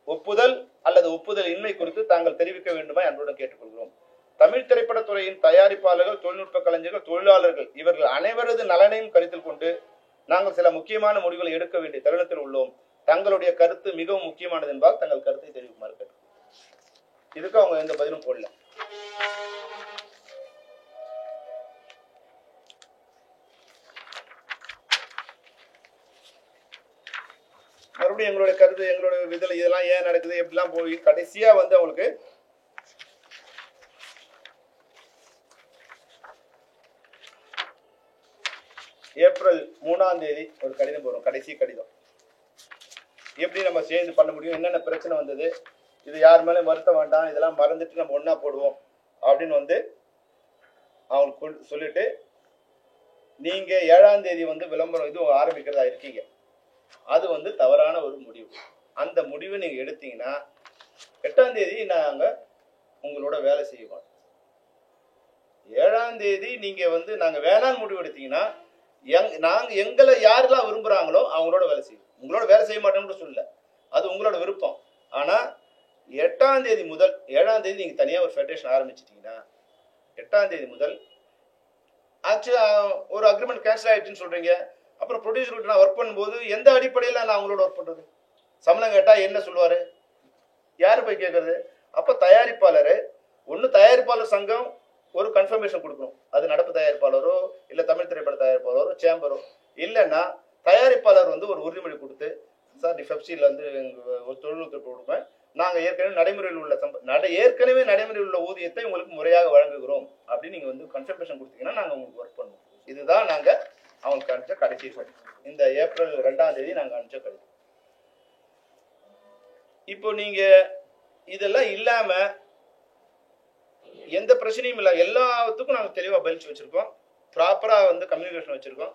ஒப்புதல் அல்லது ஒப்புதல் இன்மை குறித்து தாங்கள் தெரிவிக்க வேண்டுமா அன்புடன் கேட்டுக்கொள்கிறோம். தமிழ் திரைப்படத்துறையின் தயாரிப்பாளர்கள், தொழில்நுட்ப கலைஞர்கள், தொழிலாளர்கள் இவர்கள் அனைவரது நலனையும் கருத்தில் கொண்டு நாங்கள் சில முக்கியமான முடிவுகளை எடுக்க வேண்டிய தருணத்தில் உள்ளோம். தங்களுடைய கருத்து மிகவும் முக்கியமானது என்பதால் தங்கள் கருத்தை தெரிவிக்குமாறு கேட்கிறோம். இதுக்கு அவங்க எந்த பதிலும் போடல. மறுபடியும் எங்களுடைய கருத்து, எங்களுடைய விதில இதெல்லாம் ஏன் நடக்குது, எப்படிலாம் போய் கடைசியா வந்து அவங்களுக்கு ஏப்ரல் 3ஆம் தேதி ஒரு கடிதம் போறோம். கடைசி கடிதம், எப்படி நம்ம சேர்ந்து பண்ண முடியும், என்னென்ன பிரச்சனை வந்தது, இது யார் மேலே வருத்த வேண்டாம், இதெல்லாம் மறந்துட்டு நம்ம ஒன்னா போடுவோம் அப்படின்னு வந்து அவங்களுக்கு சொல்லிட்டு நீங்க 7ஆம் தேதி வந்து விளம்பரம் இது ஆரம்பிக்கிறதா இருக்கீங்க. அது வந்து தவறான ஒரு முடிவு. அந்த முடிவை நீங்க எடுத்தீங்கன்னா 8ஆம் தேதி நாங்க உங்களோட வேலை செய்வோம். 7ஆம் தேதி நீங்க வந்து நாங்க வேணான்னு முடிவு எடுத்தீங்கன்னா நாங்க எங்களை யாரெல்லாம் விரும்புறாங்களோ அவங்களோட வேலை செய்வோம். உங்களோட வேலை செய்ய மாட்டோம்னு சொல்லல, அது உங்களோட விருப்பம். ஆனா 8ஆம் தேதி முதல் 7ஆம் தேதி நீங்க தனியா ஒரு ஃபெடரேஷன் ஆரம்பிச்சிட்டீங்கன்னா 8ஆம் தேதி முதல் ஆக்சுவலா ஒரு அக்ரிமெண்ட் கேன்சல் ஆயிடுச்சுன்னு சொல்றீங்க. அப்புறம் ப்ரொடியூசர் நான் ஒர்க் பண்ணும்போது எந்த அடிப்படையில் நான் அவங்களோட ஒர்க் பண்றது? சம்பளம் கேட்டா என்ன சொல்லுவாரு? யாரு போய் கேட்கறது? அப்ப தயாரிப்பாளர் ஒன்னு தயாரிப்பாளர் சங்கம் ஒரு கன்ஃபர்மேஷன் கொடுக்கணும். அது நடப்பு தயாரிப்பாளரோ இல்ல தமிழ் திரைப்பட தயாரிப்பாளரோ சேம்பரோ, இல்லைன்னா தயாரிப்பாளர் வந்து ஒரு உறுதிமொழி கொடுத்து சார் ஃபெப்சியில் வந்து ஒரு தொழில்நுட்ப கொடுப்பேன், நாங்கள் ஏற்கனவே நடைமுறையில் உள்ள ஏற்கனவே நடைமுறையில் உள்ள ஊதியத்தை உங்களுக்கு முறையாக வழங்குகிறோம் அப்படின்னு நீங்க வந்து கன்ஃபர்மேஷன் கொடுத்தீங்கன்னா நாங்கள் உங்களுக்கு ஒர்க் பண்ணுவோம். இதுதான் நாங்கள் அவங்களுக்கு அனுப்பிச்ச கடைசி இந்த ஏப்ரல் 2ஆம் தேதி நாங்கள் அனுப்பிச்ச கடைசி. இப்போ நீங்க இதெல்லாம் இல்லாம எந்த பிரச்சனையும் இல்லை, எல்லாத்துக்கும் நாங்கள் தெளிவாக பதில் வச்சிருக்கோம், ப்ராப்பரா வந்து கம்யூனிகேஷன் வச்சிருக்கோம்.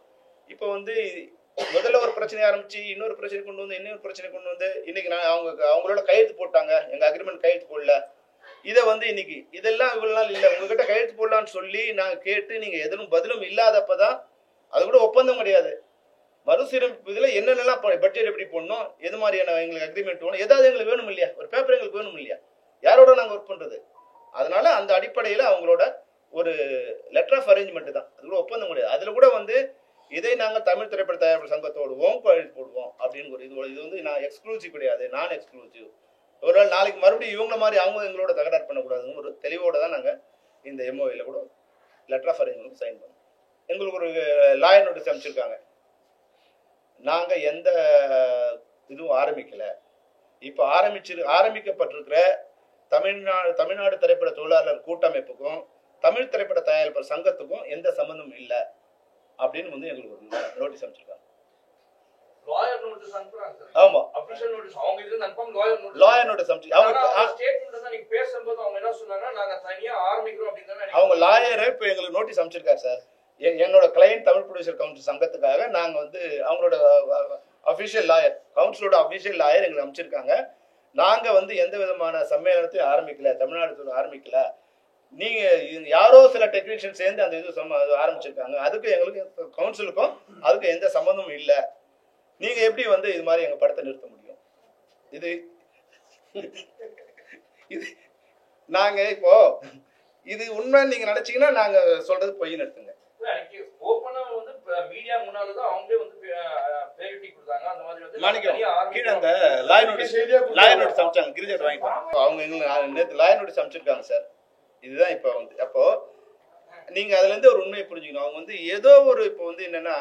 இப்போ வந்து முதல்ல ஒரு பிரச்சனை ஆரம்பிச்சு இன்னொரு பிரச்சனை கொண்டு வந்து இன்னொரு பிரச்சனை கொண்டு வந்து இன்னைக்கு நான் அவங்களோட கையெழுத்து போட்டாங்க, எங்க அக்ரிமெண்ட் கையெழுத்து போடல. இதை வந்து இன்னைக்கு இதெல்லாம் இவ்வளவு நாள் இல்லை, உங்ககிட்ட கையெழுத்து போடலான்னு சொல்லி நாங்க கேட்டு நீங்க எதுவும் பதிலும் இல்லாதப்பதான் அது கூட ஒப்பந்தம் கிடையாது. மறுசீரமைப்பு இதுல என்னென்னலாம் பட்ஜெட் எப்படி போடணும், எது மாதிரியான எங்களுக்கு அக்ரிமெண்ட் வேணும், ஏதாவது எங்களுக்கு வேணும் இல்லையா, ஒரு பேப்பர் எங்களுக்கு வேணும் இல்லையா, யாரோட நாங்க ஒர்க் பண்றது. அதனால அந்த அடிப்படையில அவங்களோட ஒரு லெட்டர் ஆஃப் அரேஞ்ச்மெண்ட் தான், அது கூட ஒப்பந்தம் கிடையாது. அதுல கூட வந்து இதை நாங்கள் தமிழ் திரைப்பட தயாரிப்பு சங்கத்தோடுவோம் கையெழுத்து போடுவோம் அப்படின்னு ஒரு இது வந்து நான் எக்ஸ்க்ளூசிவ் கிடையாது, நான் எக்ஸ்க்ளூசிவ். ஒரு நாள் நாளைக்கு மறுபடியும் இவங்கள மாதிரி அவங்க எங்களோட தகராறு பண்ணக்கூடாதுன்னு ஒரு தெளிவோட தான் நாங்கள் இந்த எம்ஓவில கூட லெட்டர் ஆஃப் அரேஞ்ச்மெண்ட் சைன் பண்ணோம். எங்களுக்கு ஒரு லாயர் நோட்டீஸ் அனுப்பிச்சிருக்காங்க. நாங்க எந்த இதுவும் ஆரம்பிக்கல. இப்ப ஆரம்பிக்கப்பட்டிருக்கிற தமிழ்நாடு திரைப்பட தொழிலாளர் கூட்டமைப்புக்கும் தமிழ் திரைப்பட தயாரிப்பாளர் சங்கத்துக்கும் எந்த சம்பந்தமும் இல்லை அப்படின்னு வந்து எங்களுக்கு ஒரு நோட்டீஸ் அனுப்பிச்சிருக்காங்க. லாயர் நோட்டீஸ் அனுப்புறாங்க. ஆமா, அபிஷியல் நோட்டீஸ் அவங்க இதுல கன்ஃபார்ம் லாயர் நோட்டீஸ் அனுப்பிச்சு அவங்க ஸ்டேட்மென்ட் தான். நீங்க பேசும்போது அவங்க என்ன சொன்னாங்கன்னா நாங்க தனியா ஆரம்பிக்கிறோம் அப்படிங்கறத அவங்க லாயர் இப்ப எங்களுக்கு நோட்டீஸ் அனுப்பிச்சிருக்காரு சார். என்னோட கிளையன்ட் தமிழ் ப்ரொடியூசர் கவுன்சில் சங்கத்துக்காக நாங்க வந்து அவங்களோட அபிஷியல் லாயர் கவுன்சிலோட அபிஷியல் லாயர் எங்களுக்கு அனுப்பிச்சிருக்காங்க. நாங்க வந்து எந்த விதமான சம்மேளனத்தையும் ஆரம்பிக்கல, தமிழ்நாடு ஆரம்பிக்கல, நீங்க யாரோ சில டெக்னீஷியன் சேர்ந்து அந்த இது ஆரம்பிச்சிருக்காங்க, அதுக்கு எங்களுக்கு கவுன்சிலுக்கும் அதுக்கு எந்த சம்பந்தமும் இல்லை. நீங்க எப்படி வந்து இது மாதிரி எங்க படத்தை நிறுத்த முடியும்? இது இது நாங்க இப்போ இது உண்மை நீங்க நினைச்சீங்கன்னா நாங்க சொல்றது பொய்ன்னு எடுத்துங்க. ஓபனா வந்து மீடியா முன்னால தான் அவங்களே வந்து பேட்டி கொடுத்தாங்க. அந்த மாதிரி வந்து மாணிக்கம் கீழ அந்த லாயர் நோட்டீஸ் அனுப்பிச்சாங்க, கிரிஜெட் வாங்கிட்டாங்க அவங்க. எங்களுக்கு நேத்து லாயர் நோட்டீஸ் அனுப்பிச்சிருக்காங்க சார். இதுதான் இப்ப வந்து அப்போ நீங்க அதுல இருந்து ஒரு உண்மையை புரிஞ்சுக்கணும். அவங்க வந்து ஏதோ ஒரு இப்போ வந்து என்னன்னா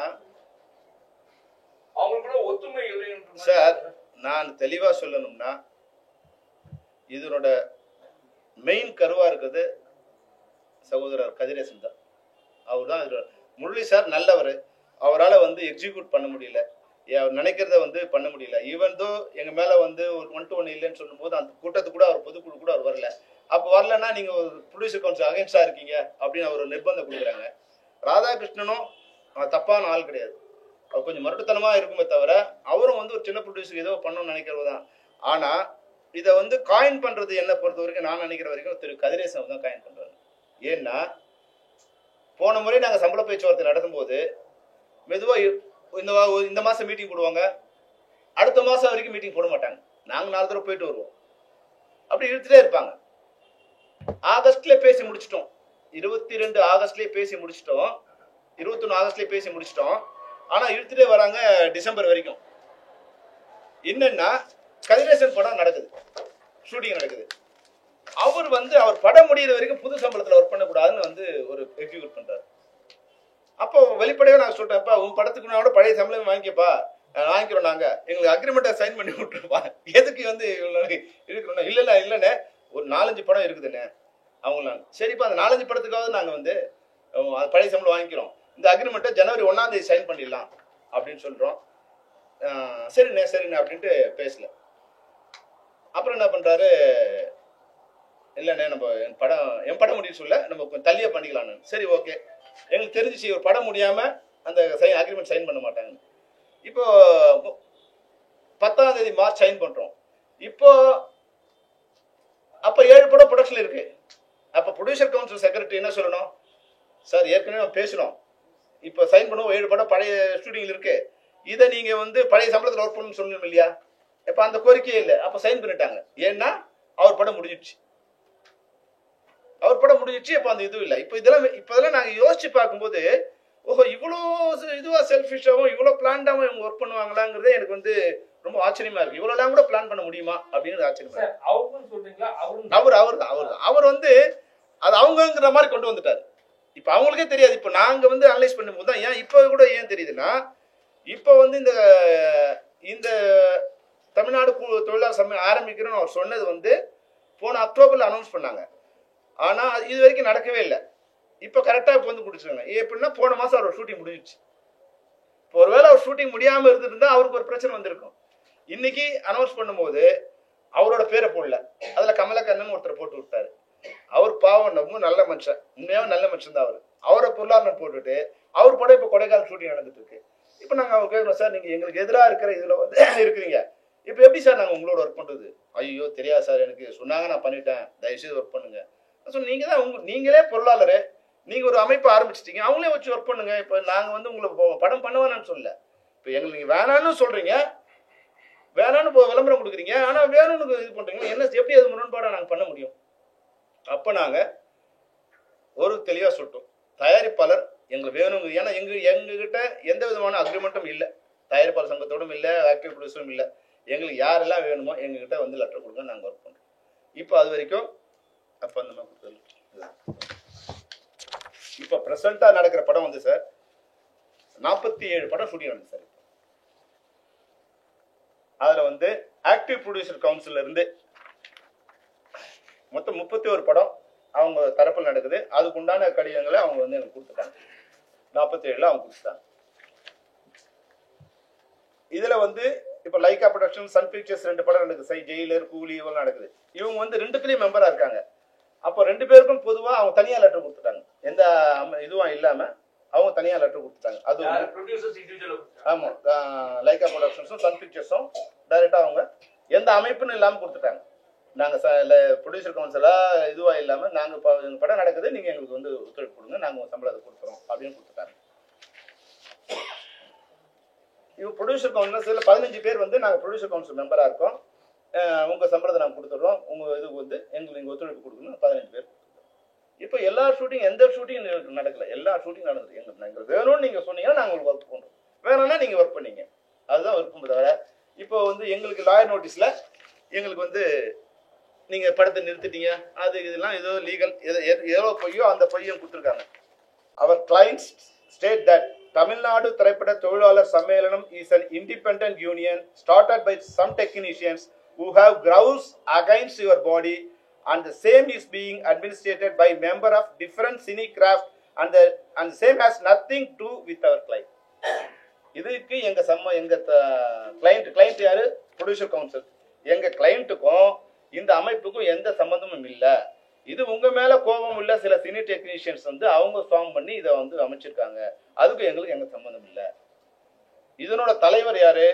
அவங்களுக்குள்ள ஒத்துமை இல்லை சார். நான் தெளிவா சொல்லணும்னா இதனோட மெயின் கருவா இருக்குது சகோதரர் கதிரேசன் தான். அவர் தான் முரளி சார் நல்லவர், அவரால் வந்து எக்ஸிக்யூட் பண்ண முடியல, அவர் நினைக்கிறத வந்து பண்ண முடியல. ஈவன் தோ எங்க மேல வந்து ஒரு 1-to-1 இல்லைன்னு சொல்லும் போது அந்த கூட்டத்துக்கு கூட அவர் பொதுக்குழு கூட அவர் வரல. அப்போ வரலன்னா நீங்க ஒரு ப்ரொடியூசர் கவுன்சில் அகைன்ஸ்டா இருக்கீங்க அப்படின்னு அவர் நிர்பந்தம் கொடுக்குறாங்க. ராதாகிருஷ்ணனும் தப்பான ஆள் கிடையாது, அவர் கொஞ்சம் மருட்டுத்தனமா இருக்குமே தவிர அவரும் வந்து ஒரு சின்ன ப்ரொடியூசர் ஏதோ பண்ணணும்னு நினைக்கிறது தான். ஆனா இதை வந்து காயின் பண்றது என்ன பொறுத்த வரைக்கும் நான் நினைக்கிற வரைக்கும் திரு கதிரேசன் தான் காயின் பண்றாரு. ஏன்னா போன முறை நாங்க சம்பள பேச்சுவார்த்தை நடத்தும் போது மெதுவா இந்த மாசம் மீட்டிங் போடுவாங்க, அடுத்த மாசம் வரைக்கும் மீட்டிங் போட மாட்டாங்க, நாங்க 4 தடவை போயிட்டு வருவோம், அப்படி இழுத்துட்டே இருப்பாங்க. ஆகஸ்ட்ல பேசி முடிச்சிட்டோம், 22 ஆகஸ்ட்லயே பேசி முடிச்சிட்டோம், 21 ஆகஸ்ட்லயே பேசி முடிச்சிட்டோம். ஆனா இழுத்துட்டே வராங்க டிசம்பர் வரைக்கும். என்னன்னா கதிரேசன் படம் நடக்குது, ஷூட்டிங் நடக்குது, அவர் வந்து அவர் படம் முடிகிற வரைக்கும் புது சம்பளத்துல ஒர்க் பண்ணக்கூடாதுன்னு வந்து ஒரு எக்ஸிக்யூட் பண்றாரு. அப்போ வெளிப்படையா நான் சொல்றேன்ப்பா, உன் படத்துக்கு நான் பழைய சம்பளம் வாங்கிக்கப்பா, வாங்கிக்கிறோம், நாங்க எங்களுக்கு அக்ரிமெண்ட்டை சைன் பண்ணி விட்டுருப்பா, எதுக்கு வந்து இருக்கணும்? இல்லைண்ணே ஒரு 4-5 படம் இருக்குதுண்ணே அவங்களாம். சரிப்பா, அந்த 4-5 படத்துக்காவது நாங்க வந்து பழைய சம்பளம் வாங்கிக்கிறோம், இந்த அக்ரிமெண்ட்டை ஜனவரி 1ஆம் தேதி சைன் பண்ணிடலாம் அப்படின்னு சொல்றோம். சரிண்ணே அப்படின்ட்டு பேசல. அப்புறம் என்ன பண்றாரு, இல்லைண்ணே நம்ம என் படம் முடியும் சொல்ல நம்ம கொஞ்சம் தள்ளியே பண்ணிக்கலான்னு. சரி ஓகே, எங்களுக்கு தெரிஞ்சிச்சு ஒரு படம் முடியாம அந்த அக்ரிமெண்ட் சைன் பண்ண மாட்டாங்க. இப்போ 10ஆம் தேதி மார்ச் சைன் பண்றோம். இப்போ அப்ப 7 படம் ப்ரொடக்ஷன் இருக்கு. அப்ப ப்ரொடியூசர் கவுன்சில் செக்ரட்டரி என்ன சொல்லணும், சார் ஏற்கனவே பேசணும், இப்போ சைன் பண்ணுவோம், 7 படம் பழைய ஷூட்டிங்ல இருக்கு, இதை நீங்க வந்து பழைய சம்பளத்தில் ஒர்க் பண்ணணும்னு சொல்லணும் இல்லையா? இப்ப அந்த கோரிக்கையே இல்லை. அப்ப சைன் பண்ணிட்டாங்க. ஏன்னா அவர் படம் முடிஞ்சிடுச்சு. அப்ப அந்த இது இல்லை. இப்பதெல்லாம் நாங்க யோசிச்சு பார்க்கும்போது, ஓஹோ இவ்வளோ இதுவா செல்ஃபிஷாவும் இவ்வளோ பிளான்டாவும் இவங்க ஒர்க் பண்ணுவாங்களாங்கிறதே எனக்கு வந்து ரொம்ப ஆச்சரியமா இருக்கு. இவ்வளோலாம் கூட பிளான் பண்ண முடியுமா அப்படிங்கிறது ஆச்சரியமா இருக்கு. அவர் வந்து அது அவங்கிற மாதிரி கொண்டு வந்துட்டாரு. இப்ப அவங்களுக்கே தெரியாது. இப்ப நாங்க வந்து அனலைஸ் பண்ணும்போது தான் ஏன் இப்ப கூட ஏன் தெரியுதுன்னா, இப்ப வந்து இந்த தமிழ்நாடு தொழிலாளர் சங்கம் ஆரம்பிக்கிறோம் அவர் சொன்னது வந்து போன அக்டோபர்ல அனௌன்ஸ் பண்ணாங்க. ஆனா இது வரைக்கும் நடக்கவே இல்லை. இப்ப கரெக்டா இப்ப வந்து முடிச்சிருக்காங்க. எப்படின்னா போன மாசம் அவர் ஷூட்டிங் முடிஞ்சிச்சு. ஒருவேளை அவர் ஷூட்டிங் முடியாம இருந்திருந்தா அவருக்கு ஒரு பிரச்சனை வந்திருக்கும். இன்னைக்கு அனௌன்ஸ் பண்ணும்போது அவரோட பேரை போடல, அதுல கமலக்கண்ணன் ஒருத்தர் போட்டு விட்டாரு. அவர் பாவம் ரொம்ப நல்ல மனுஷன், உண்மையாவே நல்ல மனுஷன் தான். அவரை பொருளாதாரம் போட்டுட்டு அவர் படம் இப்ப கொடைக்கானல் ஷூட்டிங் நடந்துட்டு இருக்கு. இப்ப நாங்க அவங்க கேட்கணும், சார் நீங்க எங்களுக்கு எதிராக இருக்கிற இதுல வந்து இருக்கிறீங்க, இப்ப எப்படி சார் நாங்க உங்களோட ஒர்க் பண்றது? ஐயோ தெரியாது சார், எனக்கு சொன்னாங்க, நான் பண்ணிட்டேன், தயவுசெய்து ஒர்க் பண்ணுங்க. நீங்க தான் நீங்களே பொருளாளரு, நீங்க ஒரு அமைப்பு ஆரம்பிச்சிட்டீங்க, அவங்களே வச்சு ஒர்க் பண்ணுங்க. இப்ப நாங்க வந்து உங்களுக்கு படம் பண்ண வேணாம்னு சொல்லல. இப்ப எங்களுக்கு நீங்க வேணான்னு சொல்றீங்க, வேணான்னு விளம்பரம் கொடுக்குறீங்க, ஆனா வேணும்னு இது பண்றீங்க. என்ன எப்படி அது முரண்பாடா நாங்க பண்ண முடியும்? அப்ப நாங்க ஒரு தெளிவா சொல்லிட்டோம், தயாரிப்பாளர் எங்களுக்கு வேணுங்க. ஏன்னா எங்ககிட்ட எந்த விதமான அக்ரிமெண்ட்டும் இல்லை, தயாரிப்பாளர் சங்கத்தோடும் இல்லை, ஆக்டிவ் ப்ரொடியூசரும் இல்லை. எங்களுக்கு யாரெல்லாம் வேணுமோ எங்ககிட்ட வந்து லெட்டர் கொடுங்க, நாங்கள் ஒர்க் பண்ணுறோம். இப்போ அது வரைக்கும் அப்போ அந்த மாதிரி கொடுத்தது. இப்போ ப்ரெசென்ட்டாக நடக்கிற படம் வந்து சார் 47 படம் ஷூட்டிங் நடக்குது சார். அதில் வந்து ஆக்டிவ் ப்ரொடியூசர் கவுன்சில் இருந்து மொத்தம் 31 படம் அவங்க தரப்பில் நடக்குது. அதுக்கு உண்டான கடிதங்களை அவங்க வந்து எனக்கு கொடுத்துட்டாங்க. 47 அவங்க கொடுத்துட்டாங்க. இதுல வந்து இப்ப லைகா ப்ரொடக்ஷன், சன் பிக்சர்ஸ் 2 படம் நடக்குது, ஜெயிலர், கூலி இவங்க நடக்குது. இவங்க வந்து 2த்துலயும் மெம்பரா இருக்காங்க. அப்போ 2 பேருக்கும் பொதுவா அவங்க தனியா லெட்டர் கொடுத்துட்டாங்க, எந்த இதுவும் இல்லாம அவங்க தனியா லெட்டர் கொடுத்துட்டாங்க. அது ஆமா, லைகா ப்ரொடக்ஷன்ஸும் சன் பிக்சர்ஸும் டைரக்டா அவங்க எந்த அமைப்புன்னு இல்லாம கொடுத்துட்டாங்க. நாங்க ப்ரொடியூசர் கவுன்சிலா இதுவா இல்லாம நாங்க படம் நடக்குது, நீங்க எங்களுக்கு வந்து ஒத்துழைப்பு கொடுங்க, நாங்க சம்பளத்தை கொடுக்குறோம் அப்படின்னு கொடுத்துட்டாங்க. இவங்க ப்ரொடியூசர் கவுன்சில் 15 பேர் வந்து நாங்க ப்ரொடியூசர் கவுன்சில் மெம்பரா இருக்கோம், உங்க சம்பளத்தை நாங்க கொடுத்துட்றோம், உங்க இதுக்கு வந்து எங்களுக்கு நீங்க ஒத்துழைப்பு கொடுக்கணும். 15 பேர். இப்போ எல்லா ஷூட்டிங், எந்த ஷூட்டிங் நடக்கல, எல்லா ஷூட்டிங் நடந்தது. எங்களுக்கு வேணும்னு நீங்க சொன்னீங்கன்னா நாங்க உங்களுக்கு ஒர்க் பண்றோம், வேணும்னா நீங்க ஒர்க் பண்ணீங்க, அதுதான் விருப்பம். தவிர இப்போ வந்து எங்களுக்கு லாயர் நோட்டீஸ்ல எங்களுக்கு வந்து நீங்க படத்தை நிறுத்திட்டீங்க, அது இதெல்லாம் ஏதோ லீகல் எவ்வளோ பொய்யோ அந்த பொய்யும் கொடுத்துருக்காங்க. அவர் கிளைண்ட்ஸ் ஸ்டேட் தட் தமிழ்நாடு திரைப்பட தொழிலாளர் சம்மேளனம் is an independent union started by some technicians who have grounds against your body, and the same is being administered by member of different cine craft, and the same has nothing to do with our client. இதுக்கு எங்க கிளைண்ட் யாரு? Producer council. எங்க கிளைண்ட்டுக்கும் இந்த அமைப்புக்கும் எந்த சம்பந்தமும் இல்லை. இது உங்க மேல கோபம் உள்ள சில சினி டெக்னீஷியன்ஸ் வந்து அவங்க ஃபார்ம் பண்ணி இதை வந்து அமைச்சிருக்காங்க, அதுக்கு எங்களுக்கு எங்க சம்பந்தம் இல்லை. இதனோட தலைவர் யாரு?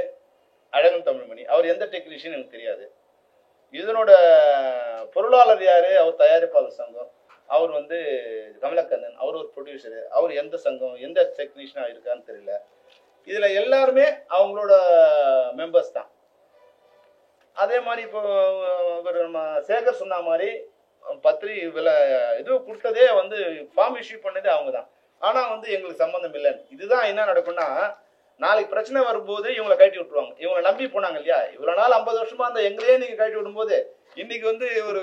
அழகன் தமிழ்மணி. அவர் எந்த டெக்னீஷியன் எனக்கு தெரியாது. இதனோட பொருளாளர் யாரு? அவர் தயாரிப்பாளர் சங்கம். அவர் வந்து கமலக்கண்ணன், அவர் ஒரு ப்ரொடியூசரு. அவர் எந்த சங்கம், எந்த டெக்னீஷியனா இருக்கான்னு தெரியல. இதுல எல்லாருமே அவங்களோட மெம்பர்ஸ் தான். அதே மாதிரி இப்போ நம்ம சேகர் சொன்ன மாதிரி இது கொடுத்ததே வந்து ஃபார்ம் இஷ்யூ பண்ணதே அவங்க தான். ஆனா வந்து எங்களுக்கு சம்பந்தம் இல்லைன்னு. இதுதான் என்ன நடக்கும்னா, நாளைக்கு பிரச்சனை வரும்போது இவங்களை கட்டி விட்டுருவாங்க. இவங்களை நம்பி போனாங்க இல்லையா, இவ்வளவு நாள் 50 வருஷமா அந்த எங்களையே நீங்க கட்டி விடும்போது இன்னைக்கு வந்து ஒரு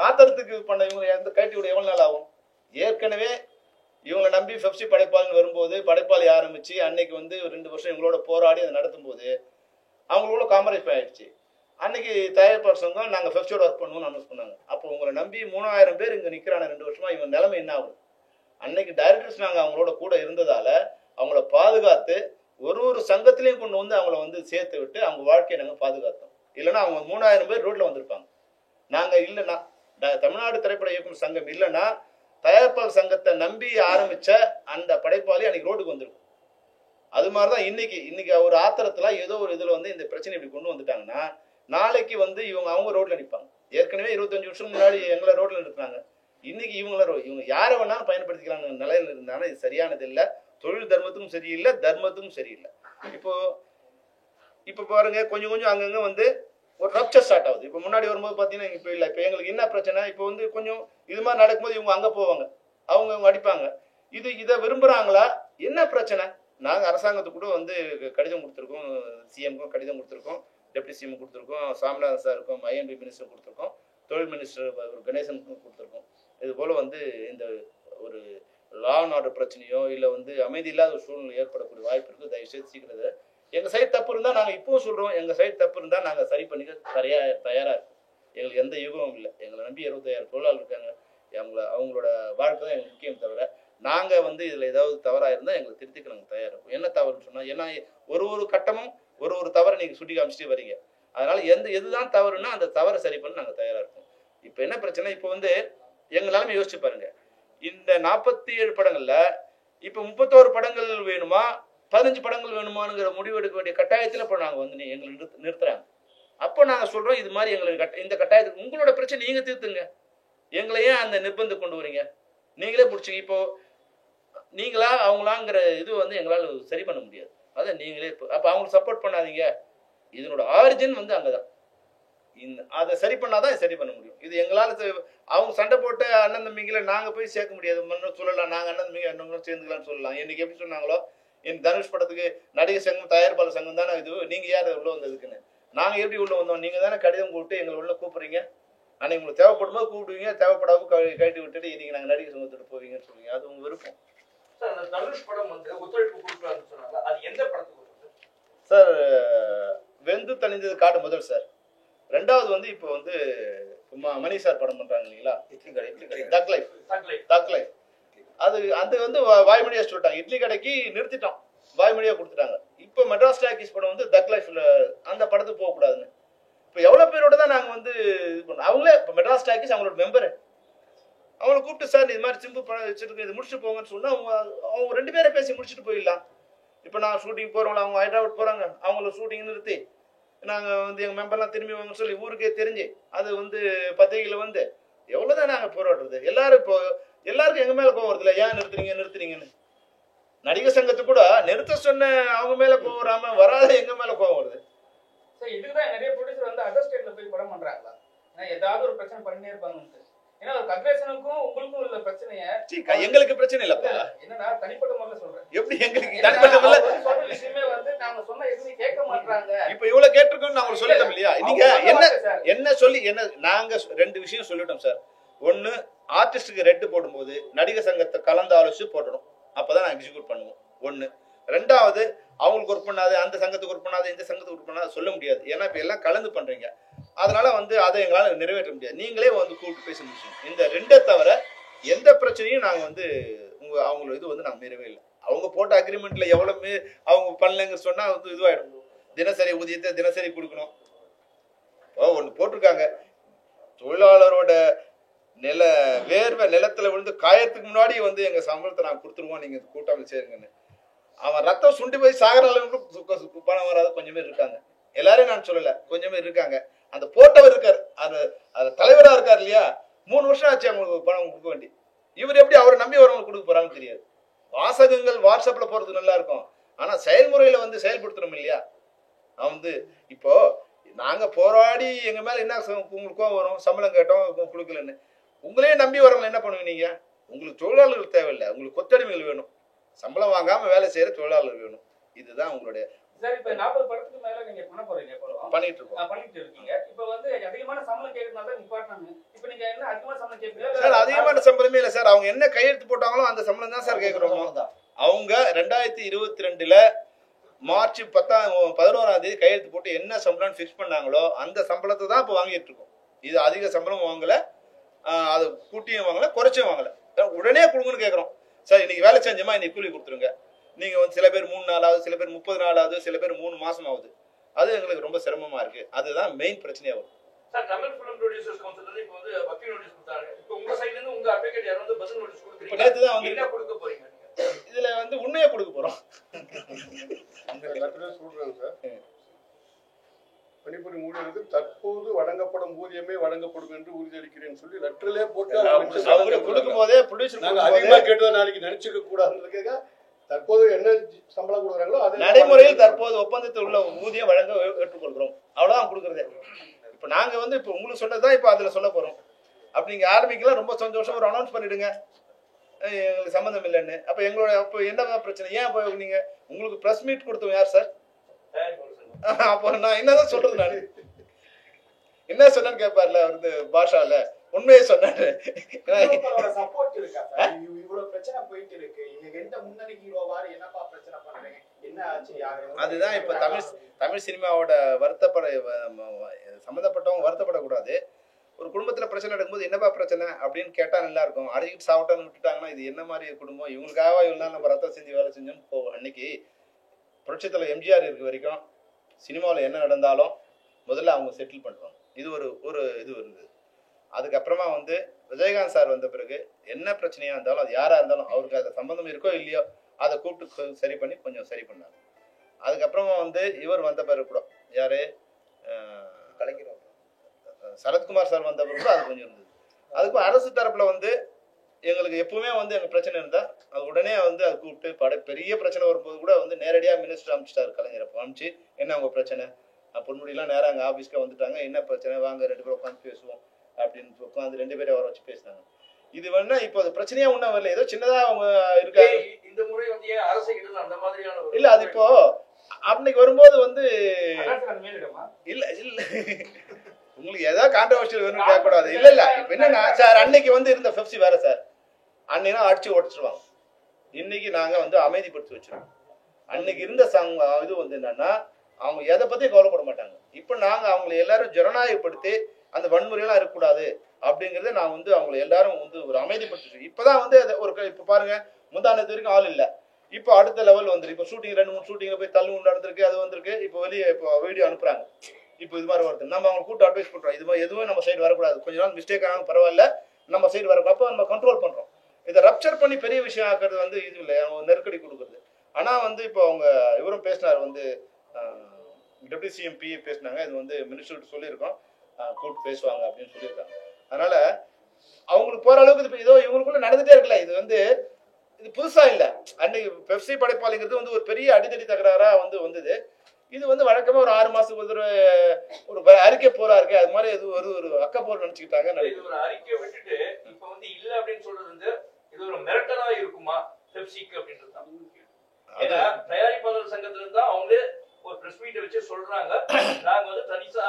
ஆத்திரத்துக்கு பண்ண இவங்க கட்டி விட எவ்வளவு நாள் ஆகும்? ஏற்கனவே இவங்களை நம்பி பெப்சி படைப்பாளன்னு வரும்போது படைப்பாளி ஆரம்பிச்சு அன்னைக்கு வந்து 2 வருஷம் இவங்களோட போராடி அதை நடத்தும் போது அவங்களோட காமரேஜ் ஆயிடுச்சு. அன்னைக்கு தயாரிப்பாளர் சங்கம் நாங்கள் பெப்சியோட ஒர்க் பண்ணுவோம்னு அனௌன்ஸ் பண்ணாங்க. அப்போ உங்களை நம்பி 3000 பேர் இங்கே நிற்கிறாங்க 2 வருஷமா. இவங்க நிலைமை என்ன ஆகும்? அன்னைக்கு டைரக்டர்ஸ் நாங்கள் அவங்களோட கூட இருந்ததால அவங்கள பாதுகாத்து ஒரு சங்கத்திலையும் கொண்டு வந்து அவங்கள வந்து சேர்த்து விட்டு அவங்க வாழ்க்கையை நாங்கள் பாதுகாத்தோம். இல்லைன்னா அவங்க 3000 பேர் ரோட்ல வந்திருப்பாங்க. நாங்கள் இல்லைன்னா, தமிழ்நாடு திரைப்பட இயக்குனர் சங்கம் இல்லைன்னா தயாரிப்பாளர் சங்கத்தை நம்பி ஆரம்பிச்ச அந்த படைப்பாளி அன்னைக்கு ரோடுக்கு வந்திருக்கும். அது மாதிரிதான் இன்னைக்கு ஒரு ஆத்திரத்துல ஏதோ ஒரு இதுல வந்து இந்த பிரச்சனை இப்படி கொண்டு வந்துட்டாங்கன்னா நாளைக்கு வந்து அவங்க ரோட்ல நிற்பாங்க. ஏற்கனவே 25 வருஷம் முன்னாடி எங்களை ரோட்ல நிறுத்தினாங்க. இன்னைக்கு இவங்க யாரை வேணாலும் பயன்படுத்திக்கிறாங்க நிலையில இருந்தாலும் இது சரியானது இல்லை. தொழில் தர்மத்துக்கும் சரியில்லை, தர்மத்துக்கும் சரியில்லை. இப்போ பாருங்க, கொஞ்சம் கொஞ்சம் அங்கங்க வந்து ஒரு ரப்சர் ஸ்டார்ட் ஆகுது. இப்போ முன்னாடி வரும்போது பார்த்தீங்கன்னா இப்போ இல்லை. இப்போ எங்களுக்கு என்ன பிரச்சனை, இப்போ வந்து கொஞ்சம் இது மாதிரி நடக்கும்போது இவங்க அங்கே போவாங்க, அவங்க அடிப்பாங்க. இதை விரும்புகிறாங்களா, என்ன பிரச்சனை? நாங்கள் அரசாங்கத்துக்கு கூட வந்து கடிதம் கொடுத்துருக்கோம், சிஎம்க்கும் கடிதம் கொடுத்துருக்கோம், டெப்டி சிஎம் கொடுத்துருக்கோம், சாமிநாதன் சாருக்கும், ஐஎம்பி மினிஸ்டர் கொடுத்துருக்கோம், தொழில் மினிஸ்டர் கணேசனுக்கும் கொடுத்துருக்கோம். இது போல் வந்து இந்த ஒரு லா அண்ட் ஆர்டர் பிரச்சனையோ இல்லை வந்து அமைதி இல்லாத ஒரு சூழ்நிலை ஏற்படக்கூடிய வாய்ப்பு இருக்குது. தயவுசெய்து சீக்கிரது எங்கள் சைடு தப்பு இருந்தால் நாங்கள் இப்பவும் சொல்கிறோம், எங்கள் சைடு தப்பு இருந்தால் நாங்கள் சரி பண்ணிக்க தயாராக இருக்கோம். எங்களுக்கு எந்த யுகமும் இல்லை. எங்களை நம்பி 65,000 தொழிலாளர் இருக்காங்க. அவங்களோட வாழ்க்கை தான் எங்களுக்கு முக்கியம். தவிர நாங்கள் வந்து இதில் ஏதாவது தவறாக இருந்தால் எங்களை திருத்திக்க நாங்கள் தயாராக இருக்கும். என்ன தவறுன்னு சொன்னால், ஏன்னா ஒரு கட்டமும் ஒரு தவறை நீங்கள் சுட்டி காமிச்சிட்டு வரீங்க. அதனால் எதுதான் தவறுன்னா அந்த தவறை சரி பண்ண நாங்கள் தயாராக இருக்கோம். இப்போ என்ன பிரச்சனை, இப்போ வந்து எங்களாலுமே யோசிச்சு பாருங்க, இந்த 47 படங்கள்ல இப்போ 31 படங்கள் வேணுமா 15 படங்கள் வேணுமானுங்கிற முடிவு எடுக்க வேண்டிய கட்டாயத்தில் இப்போ நாங்கள் வந்து எங்களை நிறுத்துறாங்க. அப்போ நாங்கள் சொல்கிறோம், இது மாதிரி எங்களுக்கு இந்த கட்டாயத்துக்கு உங்களோட பிரச்சனை நீங்கள் தீர்த்துங்க, எங்களையே அந்த நிர்பந்தம் கொண்டு வரீங்க, நீங்களே பிடிச்சிங்க. இப்போ நீங்களா அவங்களாங்கிற இது வந்து எங்களால் சரி பண்ண முடியாது. அதை நீங்களே அப்போ அவங்களுக்கு சப்போர்ட் பண்ணாதீங்க. இதனோட ஆரிஜின் வந்து அங்கே தான். அதை சரி பண்ணாதான் சரி பண்ண முடியும். இது எங்களால் அவங்க சண்டை போட்டு அண்ணன் தம்பிங்களை நாங்கள் போய் சேர்க்க முடியாது. சொல்லலாம், நாங்கள் அண்ணன் தம்பிங்க அண்ணன் சேர்ந்துக்கலாம்னு சொல்லலாம். இன்னைக்கு எப்படி சொன்னாங்களோ, என் தனுஷ் படத்துக்கு நடிகர் சங்கம் தயாரிப்பாளர் சங்கம் தானே இது, நீங்கள் யார் உள்ள வந்ததுக்குன்னு. நாங்கள் எப்படி உள்ள வந்தோம், நீங்கள் தானே கடிதம் கூப்பிட்டு எங்களை உள்ள கூப்பிட்றீங்க. அன்னைக்கு உங்களுக்கு தேவைப்படும் போது கூப்பிடுவீங்க, தேவைப்படாமல் கழட்டி விட்டுட்டு இன்னைக்கு நாங்கள் நடிகர் சங்கத்துட்டு போவீங்கன்னு சொல்லுவீங்க. அது உங்க விருப்பம். சார், அந்த தனுஷ் படம் வந்து ஒத்துழைப்பு கொடுக்கலாம்னு சொன்னாங்க, அது எந்த படத்துக்கு சார்? வெந்து தணிந்தது காடு முதல் சார். ரெண்டாவது வந்து இப்போ வந்து மணி சார் படம் பண்றாங்க இல்லைங்களா, தக் லைஃப். அது வந்து வாய்மொழியா சொல்லிட்டாங்க. இட்லி கடைக்கு நிறுத்திட்டோம், வாய்மொழியா கொடுத்துட்டாங்க. இப்போ மெட்ராஸ் டாக்கீஸ் படம் வந்து தக் லைஃப்ல அந்த படத்துக்கு போகக்கூடாதுன்னு இப்போ எவ்வளோ பேரோட தான் நாங்கள் வந்து இது பண்ணோம். அவங்களே இப்போ மெட்ராஸ் டாக்கீஸ் அவங்களோட மெம்பரு, அவங்கள கூப்பிட்டு சார் இது மாதிரி சிம்பு படம் வச்சுருக்கு, இது முடிச்சுட்டு போங்கன்னு சொன்னால் அவங்க 2 பேரை பேசி முடிச்சுட்டு போயிடலாம். இப்போ நான் ஷூட்டிங் போகிறவங்கள அவங்க ஹைதராபாத் போகிறாங்க, அவங்கள ஷூட்டிங் நிறுத்தி நாங்கள் வந்து எங்கள் மெம்பர்லாம் திரும்பி வாங்க சொல்லி ஊருக்கே தெரிஞ்சு அது வந்து பத்திரிகையில் வந்து எவ்வளோதான் நாங்கள் போராடுறது. எல்லாருக்கும் எங்கள் மேலே கோவம் வருது இல்லை, ஏன் நிறுத்துறீங்கன்னு. நடிகர் சங்கத்து கூட நிறுத்த சொன்ன அவங்க மேலே கோவம் வராமல் வராத எங்கள் மேலே கோவம் வருது. சார், இதுதான் நிறைய ப்ரொடியூசர் வந்து அதர் ஸ்டேட்ல போய் படம் பண்றாங்களா? ஏதாவது ஒரு பிரச்சனை பண்ணிட்டே இருப்பாங்க. ஏன்னா ஒரு கன்வென்ஷனுக்கும் உங்களுக்கும் உள்ள பிரச்சனைய எங்களுக்கு பிரச்சனை இல்லப்பா. என்னன்னா தனிப்பட்ட முறையில சொல்றேன். எப்படி எங்களுக்கு தனிப்பட்ட முறையில சொல்ற விஷயமே வந்து நாங்க சொன்ன எதுவும் கேட்க மாட்டாங்க. இப்போ இவ்வளவு கேட்டிருக்கோம், நாங்க சொல்லிட்டோம் இல்லையா? நீங்க என்ன சொல்லி நாங்க 2 விஷயம் சொல்லிட்டோம் சார். ஒன்னு, ஆர்டிஸ்டுக்கு ரெட் போடும்போது நடிகர் சங்கத்தை கலந்து ஆலோசிச்சு போடணும், அப்பதான் நான் எக்ஸிக்யூட் பண்ணுவோம். ஒன்னு. ரெண்டாவது, அவங்களுக்கு ஒர்க் பண்ணாது, அந்த சங்கத்துக்கு ஒர்க் பண்ணாது, இந்த சங்கத்துக்கு ஒர்க் பண்ணாது சொல்ல முடியாது. ஏன்னா இப்ப எல்லாம் கலந்து பண்றீங்க. அதனால வந்து அதை எங்களால் நிறைவேற்ற முடியாது. நீங்களே வந்து கூப்பிட்டு பேச முடியும். இந்த 2 தவிர எந்த பிரச்சனையும் நாங்கள் வந்து அவங்களோட இது வந்து நாங்கள் மீறவே இல்லை. அவங்க போட்ட அக்ரிமெண்ட்ல எவ்வளவு அவங்க பண்ணலங்க சொன்னா வந்து இதுவாயிடும். தினசரி ஊதியத்தை தினசரி கொடுக்கணும். ஒன்று போட்டிருக்காங்க, தொழிலாளரோட வேர்வை நிலத்துல விழுந்து காயத்துக்கு முன்னாடி வந்து எங்க சம்பளத்தை நான் கொடுத்துருவோம், நீங்க கூட்டாமல் சேருங்கன்னு. அவன் ரத்தம் சுண்டி போய் சாகர அளவுக்கு பணம் வராத கொஞ்சம் பேர் இருக்காங்க. எல்லாரையும் நான் சொல்லல, கொஞ்சம் பேர் இருக்காங்க. அந்த போட்டவர் இருக்காரு, அது தலைவரா இருக்காரு இல்லையா, 3 வருஷம் ஆச்சு அவங்களுக்கு பணம் கொடுக்க வேண்டி. இவர் எப்படி அவரை நம்பி வரவங்க கொடுக்க போறாங்கன்னு தெரியாது. வாசகங்கள் வாட்ஸ்அப்ல போறது நல்லா இருக்கும், ஆனா செயல்முறையில வந்து செயல்படுத்தணும் இல்லையா? வந்து இப்போ நாங்க போராடி எங்க மேல என்ன உங்களுக்கும் வரும், சம்பளம் கேட்டோம் கொடுக்கலன்னு. உங்களையே நம்பி வரவங்க என்ன பண்ணுவீங்க? நீங்க உங்களுக்கு தொழிலாளர்கள் தேவையில்லை, உங்களுக்கு கொத்தடிமைகள் வேணும், சம்பளம் வாங்காம வேலை செய்யற தொழிலாளர்கள் வேணும். இதுதான் உங்களுடைய. சார், இப்ப 40 படத்துக்கு மேல நீங்க பண்ண போறீங்க, பண்ணிட்டு இருக்கீங்க. இப்ப வந்து அதிகமான சம்பளம் கேட்கறதுனால நிப்பாட்டாங்க. இப்ப நீங்க என்ன அதிகமான சம்பளம் கேட்பீங்க சார்? அதிகமான சம்பளமே இல்ல சார், அவங்க என்ன கையெழுத்து போட்டாங்களோ அந்த சம்பளம் தான் சார் கேட்கிறோம். அவங்க 2022ல மார்ச் 11ஆம் தேதி கையெழுத்து போட்டு என்ன சம்பளம் ஃபிக்ஸ் பண்ணாங்களோ அந்த சம்பளத்தை தான் இப்போ வாங்கிட்டு இருக்கோம். இது அதிக சம்பளம் வாங்கல, அது கூட்டியும் வாங்கல, குறைச்சும் வாங்கல, உடனே கொடுங்கன்னு கேட்குறோம். சார் இன்னைக்கு வேலை செஞ்சோமா இன்னைக்கு கூலி கொடுத்துருங்க. நீங்க வந்து சில பேர் 3 நாள் ஆகுது, சில பேர் 30 நாள் ஆகுது, சில பேர் 3 மாசம் ஆகுது. அது எங்களுக்கு ரொம்ப சிரமமா இருக்கு. அதுதான் மெயின் பிரச்சனையா வரும். Sir, Tamil film producers council இப்போ வந்து வக்கீல் நோட்டீஸ் கொடுத்தாங்க. இப்போ உங்க சைடுல இருந்து உங்க அட்வொகேட் யாரும் வந்து பதில் நோட்டீஸ் கொடுக்குறீங்க. நேத்து தான் வந்து என்ன கொடுக்க போறீங்க? இதுல வந்து உண்மையை கொடுக்க போறோம். சொல்றேன் சார், பணிபுரி ஊழியர்களுக்கு தற்போது வழங்கப்படும் ஊதியமே வழங்கப்படும் என்று உறுதியளிக்கிறேன் சொல்லி லெட்டர்லயே போட்டு அவங்களுக்கு கொடுக்கும் போதே ப்ரொடியூசர் நாங்க அதிகமா கேட்டதை நாளைக்கு நினைச்சுக்க கூடாதுன்றதுக்காக தற்போது என்ன சம்பளம் கொடுக்குறாங்களோ அது நடைமுறையில் தற்போது ஒப்பந்தத்தில் உள்ள ஊதியம் வழங்க ஏற்றுக்கொள்கிறோம். அவ்வளவுதான் கொடுக்குறதே. இப்ப நாங்க வந்து இப்ப உங்களுக்கு சொன்னதுதான் இப்ப அதுல சொல்ல போறோம். அப்படி நீங்க ஆரம்பிக்கலாம், ரொம்ப சந்தோஷம், ஒரு அனௌன்ஸ் பண்ணிடுங்க எங்களுக்கு சம்மந்தம் இல்லைன்னு. அப்ப எங்களோட அப்ப என்ன பிரச்சனை? ஏன் அப்ப நீங்க உங்களுக்கு பிரஸ் மீட் கொடுத்தோம் யார் சார்? அப்போ நான் என்னதான் சொல்றது? நான் என்ன சொன்னேன்னு கேட்பார்ல வந்து பாஷால உண்மையை சொன்னாரு. சப்போர்ட் இருக்கா சார்? இவ்வளவு பிரச்சனை போயிட்டு இருக்கு, இங்க எந்த முன்னணி ஹீரோவாரு என்னப்பா பிரச்சனை பண்றீங்க, என்ன ஆச்சு, யாரு? அதுதான் இப்ப தமிழ் சினிமாவோட சம்மந்தப்பட்டவங்க வருத்தப்படக்கூடாது. ஒரு குடும்பத்துல பிரச்சனை நடக்கும்போது என்னப்பா பிரச்சனை அப்படின்னு கேட்டா நல்லா இருக்கும். அடிக்கிட்டு சாப்பிட்டான்னு விட்டுட்டாங்கன்னா இது என்ன மாதிரி குடும்பம், இவங்களுக்காக இவ்வளவு நாள் நம்ம ரத்தம் செஞ்சு வேலை செஞ்சோன்னு போவோம். அன்னைக்கு புரட்சித்தலை எம்ஜிஆர் இருக்க வரைக்கும் சினிமாவில் என்ன நடந்தாலும் முதல்ல அவங்க செட்டில் பண்ணுவாங்க. இது ஒரு இது இருந்தது. அதுக்கப்புறமா வந்து விஜயகாந்த் சார் வந்த பிறகு என்ன பிரச்சனையா இருந்தாலும் அது யாரா இருந்தாலும் அவருக்கு அது சம்பந்தம் இருக்கோ இல்லையோ அதை கூப்பிட்டு சரி பண்ணி கொஞ்சம் சரி பண்ணாங்க. அதுக்கப்புறமா வந்து இவர் வந்த பிறகு கூட யாரு கலைஞர் சரத்குமார் சார் வந்த பிறகு கூட அது கொஞ்சம் இருந்தது. அதுக்கும் அரசு தரப்புல வந்து எங்களுக்கு எப்பவுமே வந்து எங்க பிரச்சனை இருந்தா அது உடனே வந்து அது கூப்பிட்டு பெரிய பிரச்சனை வரும்போது கூட வந்து நேரடியாக மினிஸ்டர் அனுப்பிச்சிட்டாரு கலைஞர். அப்போ அனுப்பிச்சு என்ன உங்க பிரச்சனை, பொன்முடியெல்லாம் நேரம் அங்கே ஆஃபீஸ்க்கு வந்துட்டாங்க, என்ன பிரச்சனை வாங்க 2 பேரும் உட்காந்து பேசுவோம் அப்படின்னு உட்காந்து 2 பேரும் வர வச்சு பேசினாங்க. இது வேணா இப்போ அது பிரச்சனையா ஒன்றும் வரல, ஏதோ சின்னதா அவங்க இருக்காங்க. இந்த முறை வந்து ஏன் அரசு கிட்ட அந்த மாதிரியான இல்ல அது இப்போ அன்னைக்கு வரும்போது வந்து இல்ல உங்களுக்கு ஏதாவது கான்ட்ரவர்ஷியல் வேணும்னு கேட்கக்கூடாது. இல்ல இப்ப என்னன்னா சார் அன்னைக்கு வந்து இருந்த பெப்சி வேற சார், அன்னைக்கு அடிச்சு உடச்சிருவாங்க. இன்னைக்கு நாங்க வந்து அமைதிப்படுத்தி வச்சிருக்கோம். அன்னைக்கு இருந்த இது வந்து என்னன்னா அவங்க எதை பத்தியும் கவலைப்பட மாட்டாங்க. இப்ப நாங்க அவங்களை எல்லாரும் ஜனநாயகப்படுத்தி அந்த வன்முறையெல்லாம் இருக்கக்கூடாது அப்படிங்கறத நான் வந்து அவங்களை எல்லாரும் வந்து ஒரு அமைதிப்படுத்தி இப்பதான் வந்து ஒரு இப்ப பாருங்க முந்தானத்து வரைக்கும் ஆள் இல்ல, இப்போ அடுத்த லெவல் வந்துருக்கு. இப்போ ஷூட்டிங் 2-3 ஷூட்டிங்ல போய் தள்ளு நடந்திருக்கு, அது வந்திருக்கு. இப்போ வெளியே இப்போ வீடியோ அனுப்புறாங்க. இப்போ இது மாதிரி வருது, நம்ம அவங்க கூட்டு அட்வைஸ் பண்றோம், இது மாதிரி எதுவும் நம்ம சைடு வரக்கூடாது, கொஞ்ச நாள் மிஸ்டேக் ஆகும் பரவாயில்ல, நம்ம சைடு வரக்கூடாது. அப்போ நம்ம கண்ட்ரோல் பண்றோம். இதை ரப்சர் பண்ணி பெரிய விஷயம் ஆக்குறது வந்து இது இல்லை, அவங்க நெருக்கடி கொடுக்குறது. ஆனா வந்து இப்போ அவங்க இவரும் பேசினார் வந்து டெப்டி சிஎம் பி பேசினாங்க, இது வந்து மினிஸ்டர்கிட்ட சொல்லியிருக்கோம், கூப்பிட்டு பேசுவாங்க அப்படின்னு சொல்லியிருக்காங்க. அதனால அவங்களுக்கு போற அளவுக்கு இது ஏதோ இவங்களுக்குள்ள நடந்துட்டே இருக்குல்ல. இது வந்து இது புதுசா இல்ல. அன்னைக்கு பெப்சி படைப்பாளிங்கிறது வந்து ஒரு பெரிய அடித்தடி தகராறா வந்து வந்தது. இது வந்து வழக்கமா ஒரு 6 மாசத்துக்கு ஒரு அறிக்கை போரா இருக்கு, அது மாதிரி இது ஒரு அக்க போர் நினைச்சுக்கிட்டாங்க. இது ஒரு அறிக்கை விட்டுட்டு இப்ப வந்து இல்ல அப்படின்னு சொல்றது வந்து இது ஒரு மிரட்டலா இருக்குமா பெப்சிக்கு அப்படின்றது தான். ஏன்னா தயாரிப்பாளர் சங்கத்துல இருந்தா அவங்களே ஒரு பிரஸ் மீட்டை வச்சு சொல்றாங்க, நாங்க வந்து தனிசா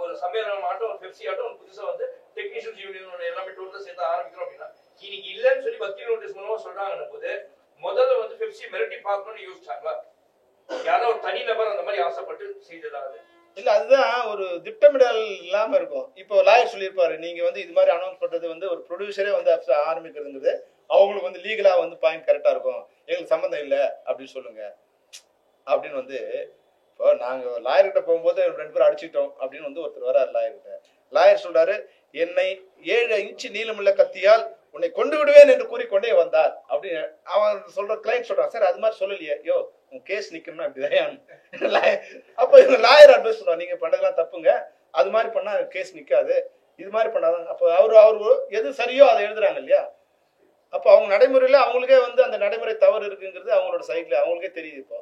ஒரு சம்மேளனம் ஆட்டம் ஒரு பெப்சி ஆட்டம் புதுசா வந்து டெக்னீஷியன்ஸ் யூனியனோட எல்லாமே டோட்டலா சேர்த்து ஆரம்பிக்கிறோம் அப்படின்னா இன்னைக்கு இல்லன்னு சொல்லி வக்கீல் நோட்டீஸ் மூலமா சொல்றாங்கன்னும் போது முதல்ல வந்து பெப்சி மிரட்டி பார்க்கணும்னு யோசிச்சாங்களா? யாரோ ஒரு தனி நபர் அந்த மாதிரி ஆசைப்பட்டு செய்ததாது இல்ல, அதுதான் ஒரு திட்டமிடல் இல்லாம இருக்கும். இப்போ லாயர் சொல்லியிருப்பாரு, நீங்க வந்து இது மாதிரி அனௌன்ஸ் பண்றது வந்து ஒரு ப்ரொடியூசரே வந்து ஆரம்பிக்கிறதுங்கிறது அவங்களுக்கு வந்து லீகலா வந்து பாயிண்ட் கரெக்டா இருக்கும், எங்களுக்கு சம்மந்தம் இல்லை அப்படின்னு சொல்லுங்க அப்படின்னு வந்து. இப்போ நாங்க லாயர்கிட்ட போகும்போது 2 பேரும் அடிச்சுட்டோம் அப்படின்னு வந்து ஒருத்தர் வராரு லாயர்கிட்ட. லாயர் சொல்றாரு, என்னை 7 இன்ச்சு நீளமுள்ள கத்தியால் உன்னை கொண்டு விடுவேன் என்று கூறிக்கொண்டே வந்தார் அப்படின்னு அவன் சொல்ற கிளைண்ட் சொல்றான். சார் அது மாதிரி சொல்லலையே, யோ உன் கேஸ் நிக்கணும்னா அப்படிதான். அப்ப இவங்க லாயர் அட்வைஸ் சொல்றாங்க, நீங்க பண்றதெல்லாம் தப்புங்க, அது மாதிரி பண்ணா கேஸ் நிக்காது, இது மாதிரி பண்ணாதான். அப்போ அவரு எது சரியோ அதை எழுதுறாங்க இல்லையா. அப்போ அவங்க நடைமுறையில அவங்களுக்கே வந்து அந்த நடைமுறை தவறு இருக்குங்கிறது அவங்களோட சைட்ல அவங்களுக்கே தெரியுது. இப்போ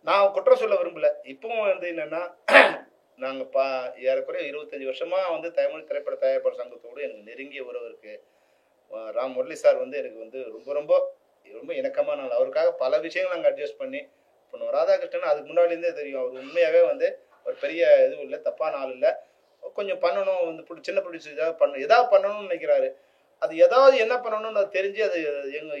நான் குற்றம் சொல்ல விரும்பல. இப்பவும் வந்து என்னன்னா நாங்க ஏறக்குறைய 25 வருஷமா வந்து தமிழ் திரைப்பட தயாரிப்பாளர் சங்கத்தோடு எனக்கு நெருங்கிய உறவு இருக்கு. ராம் முரளி சார் வந்து எனக்கு வந்து ரொம்ப ரொம்ப ரொம்ப இணக்கமான ஆள். அவருக்காக பல விஷயங்கள் நாங்கள் அட்ஜஸ்ட் பண்ணி பண்ணுவோம். ராதாகிருஷ்ணன் அதுக்கு முன்னாடியிருந்தே தெரியும், அவர் உண்மையாகவே வந்து ஒரு பெரிய இதுவும் இல்லை, தப்பான ஆள் இல்லை. கொஞ்சம் பண்ணணும் வந்து சின்ன ப்ரொடியூசர் ஏதாவது பண்ணணும்னு நினைக்கிறாரு. அது ஏதாவது என்ன பண்ணணும்னு அது தெரிஞ்சு அது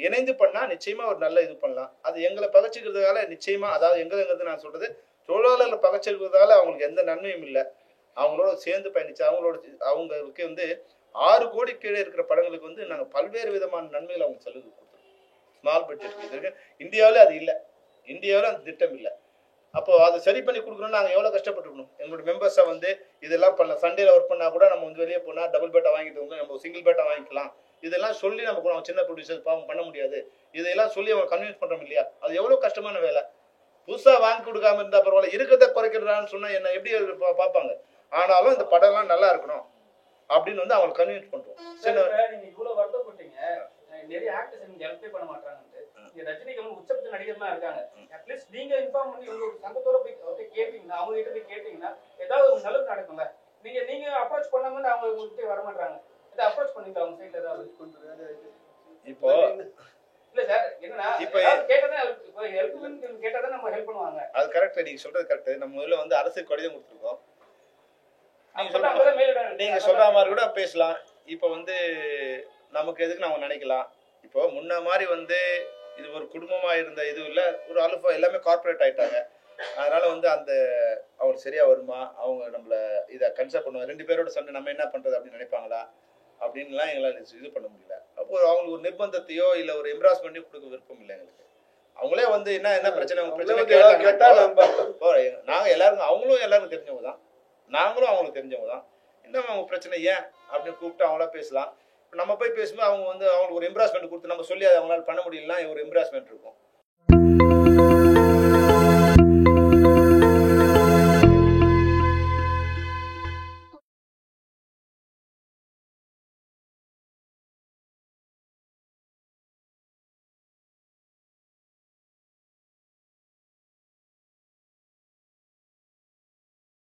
இணைந்து பண்ணா நிச்சயமா ஒரு நல்ல இது பண்ணலாம். அது எங்களை பகைச்சிக்கிறதுனால நிச்சயமா, அதாவது எங்கிறது நான் சொல்றது தொழிலாளர்களை பகைச்சிருக்கிறதால அவங்களுக்கு எந்த நன்மையும் இல்லை. அவங்களோட சேர்ந்து பயணிச்சு அவங்களுக்கு வந்து 6 கோடி கீழே இருக்கிற படங்களுக்கு வந்து நாங்கள் பல்வேறு விதமான நன்மைகளை அவங்க சலுகை கொடுத்துருக்கோம். ஸ்மால் பட்ஜெட் இருக்கு. இந்தியாவில் அது இல்லை, இந்தியாவில் அந்த திட்டம் இல்லை. அப்போ அதை சரி பண்ணி கொடுக்கணும்னு நாங்கள் எவ்வளோ கஷ்டப்பட்டுருக்கணும். எங்களோட மெம்பர்ஸை வந்து இதெல்லாம் பண்ணலாம். சண்டேல ஒர்க் பண்ணா கூட நம்ம வந்து வெளியே போனால் டபுள் பேட்டா வாங்கிட்டு வந்து நம்ம சிங்கிள் பேட்டா வாங்கிக்கலாம். இதெல்லாம் சொல்லி நம்ம சின்ன ப்ரொடியூசர்ஸ் பாவம் பண்ண முடியாது, இதையெல்லாம் சொல்லி அவங்க கன்வின்ஸ் பண்றோம் இல்லையா? அது எவ்வளவு கஷ்டமான வேலை. புதுசா வாங்கி கொடுக்காம இருந்தா பரவாயில்ல, இருக்கிறத குறைக்கிறான்னு சொன்னா என்ன எப்படி பார்ப்பாங்க. ஆனாலும் இந்த படம்லாம் நல்லா இருக்கணும் அப்படின்னு வந்து அவங்க கன்வின்ஸ் பண்றோம். நீங்க இவ்வளவு வருத்தப்பட்டீங்க, நிறைய ஆக்டர்ஸ் நீங்க ஹெல்ப்பே பண்ண மாட்டாங்கன்னு. இங்க ரஜினிகாந்த் உச்சபட்ச நடிகர்லாம் இருக்காங்க. அட்லீஸ்ட் நீங்க இன்ஃபார்ம் பண்ணி உங்க சங்கத்தோட போய் கேட்டீங்கன்னா, அவங்க கிட்ட போய் கேட்டீங்கன்னா ஏதாவது ஒரு நல்லது நடக்கும்ல. நீங்க அப்ரோச் பண்ணாம அவங்க உங்ககிட்ட வர மாட்டாங்க. இதை அப்ரோச் பண்ணிக்கலாம் அவங்க சைட்ல ஏதாவது. இப்போ இல்ல சார், என்னன்னா இப்ப கேட்டதா ஹெல்ப் கேட்டாதான் நம்ம ஹெல்ப் பண்ணுவாங்க. அது கரெக்ட், நீங்க சொல்றது கரெக்ட். நம்ம முதல்ல வந்து அரசு கடிதம் கொடுத்துருக்கோம். நீங்க சொல்ற மாதிரி கூட பேசலாம். இப்ப வந்து நமக்கு எதுக்கு நம்ம நினைக்கலாம். இப்போ முன்ன மாதிரி வந்து இது ஒரு குடும்பமா இருந்த இது இல்ல, ஒரு அலுஃபா எல்லாமே கார்பரேட் ஆயிட்டாங்க. அதனால வந்து அந்த அவர் சரியா வருமா, அவங்க நம்மள இதை கன்சல்ட் பண்ணுவாங்க, 2 பேரோட சண்டை நம்ம என்ன பண்றது அப்படின்னு நினைப்பாங்களா அப்படின்லாம் எங்களால் இது பண்ண முடியல. அப்போ அவங்களுக்கு ஒரு நிர்பந்தத்தையோ இல்ல ஒரு எம்ப்ராஸ்மெண்ட்டையோ கொடுக்க விருப்பம் இல்லை எங்களுக்கு. அவங்களே வந்து என்ன பிரச்சனை கேட்டா நாங்க எல்லாரும் அவங்களும் எல்லாரும் தெரிஞ்சவங்க தான், நாங்களும் அவங்களுக்கு தெரிஞ்சவங்க தான். இன்னும் அவங்க பிரச்சனை ஏன் அப்படின்னு கூப்பிட்டு அவங்களா பேசலாம். நம்ம போய் பேசும்போது அவங்க வந்து அவங்களுக்கு ஒரு எம்ப்ராஸ்மெண்ட் கொடுத்து நம்ம சொல்லி அதை அவங்களால பண்ண முடியலன்னா ஒரு எம்ப்ராஸ்மெண்ட் இருக்கும்.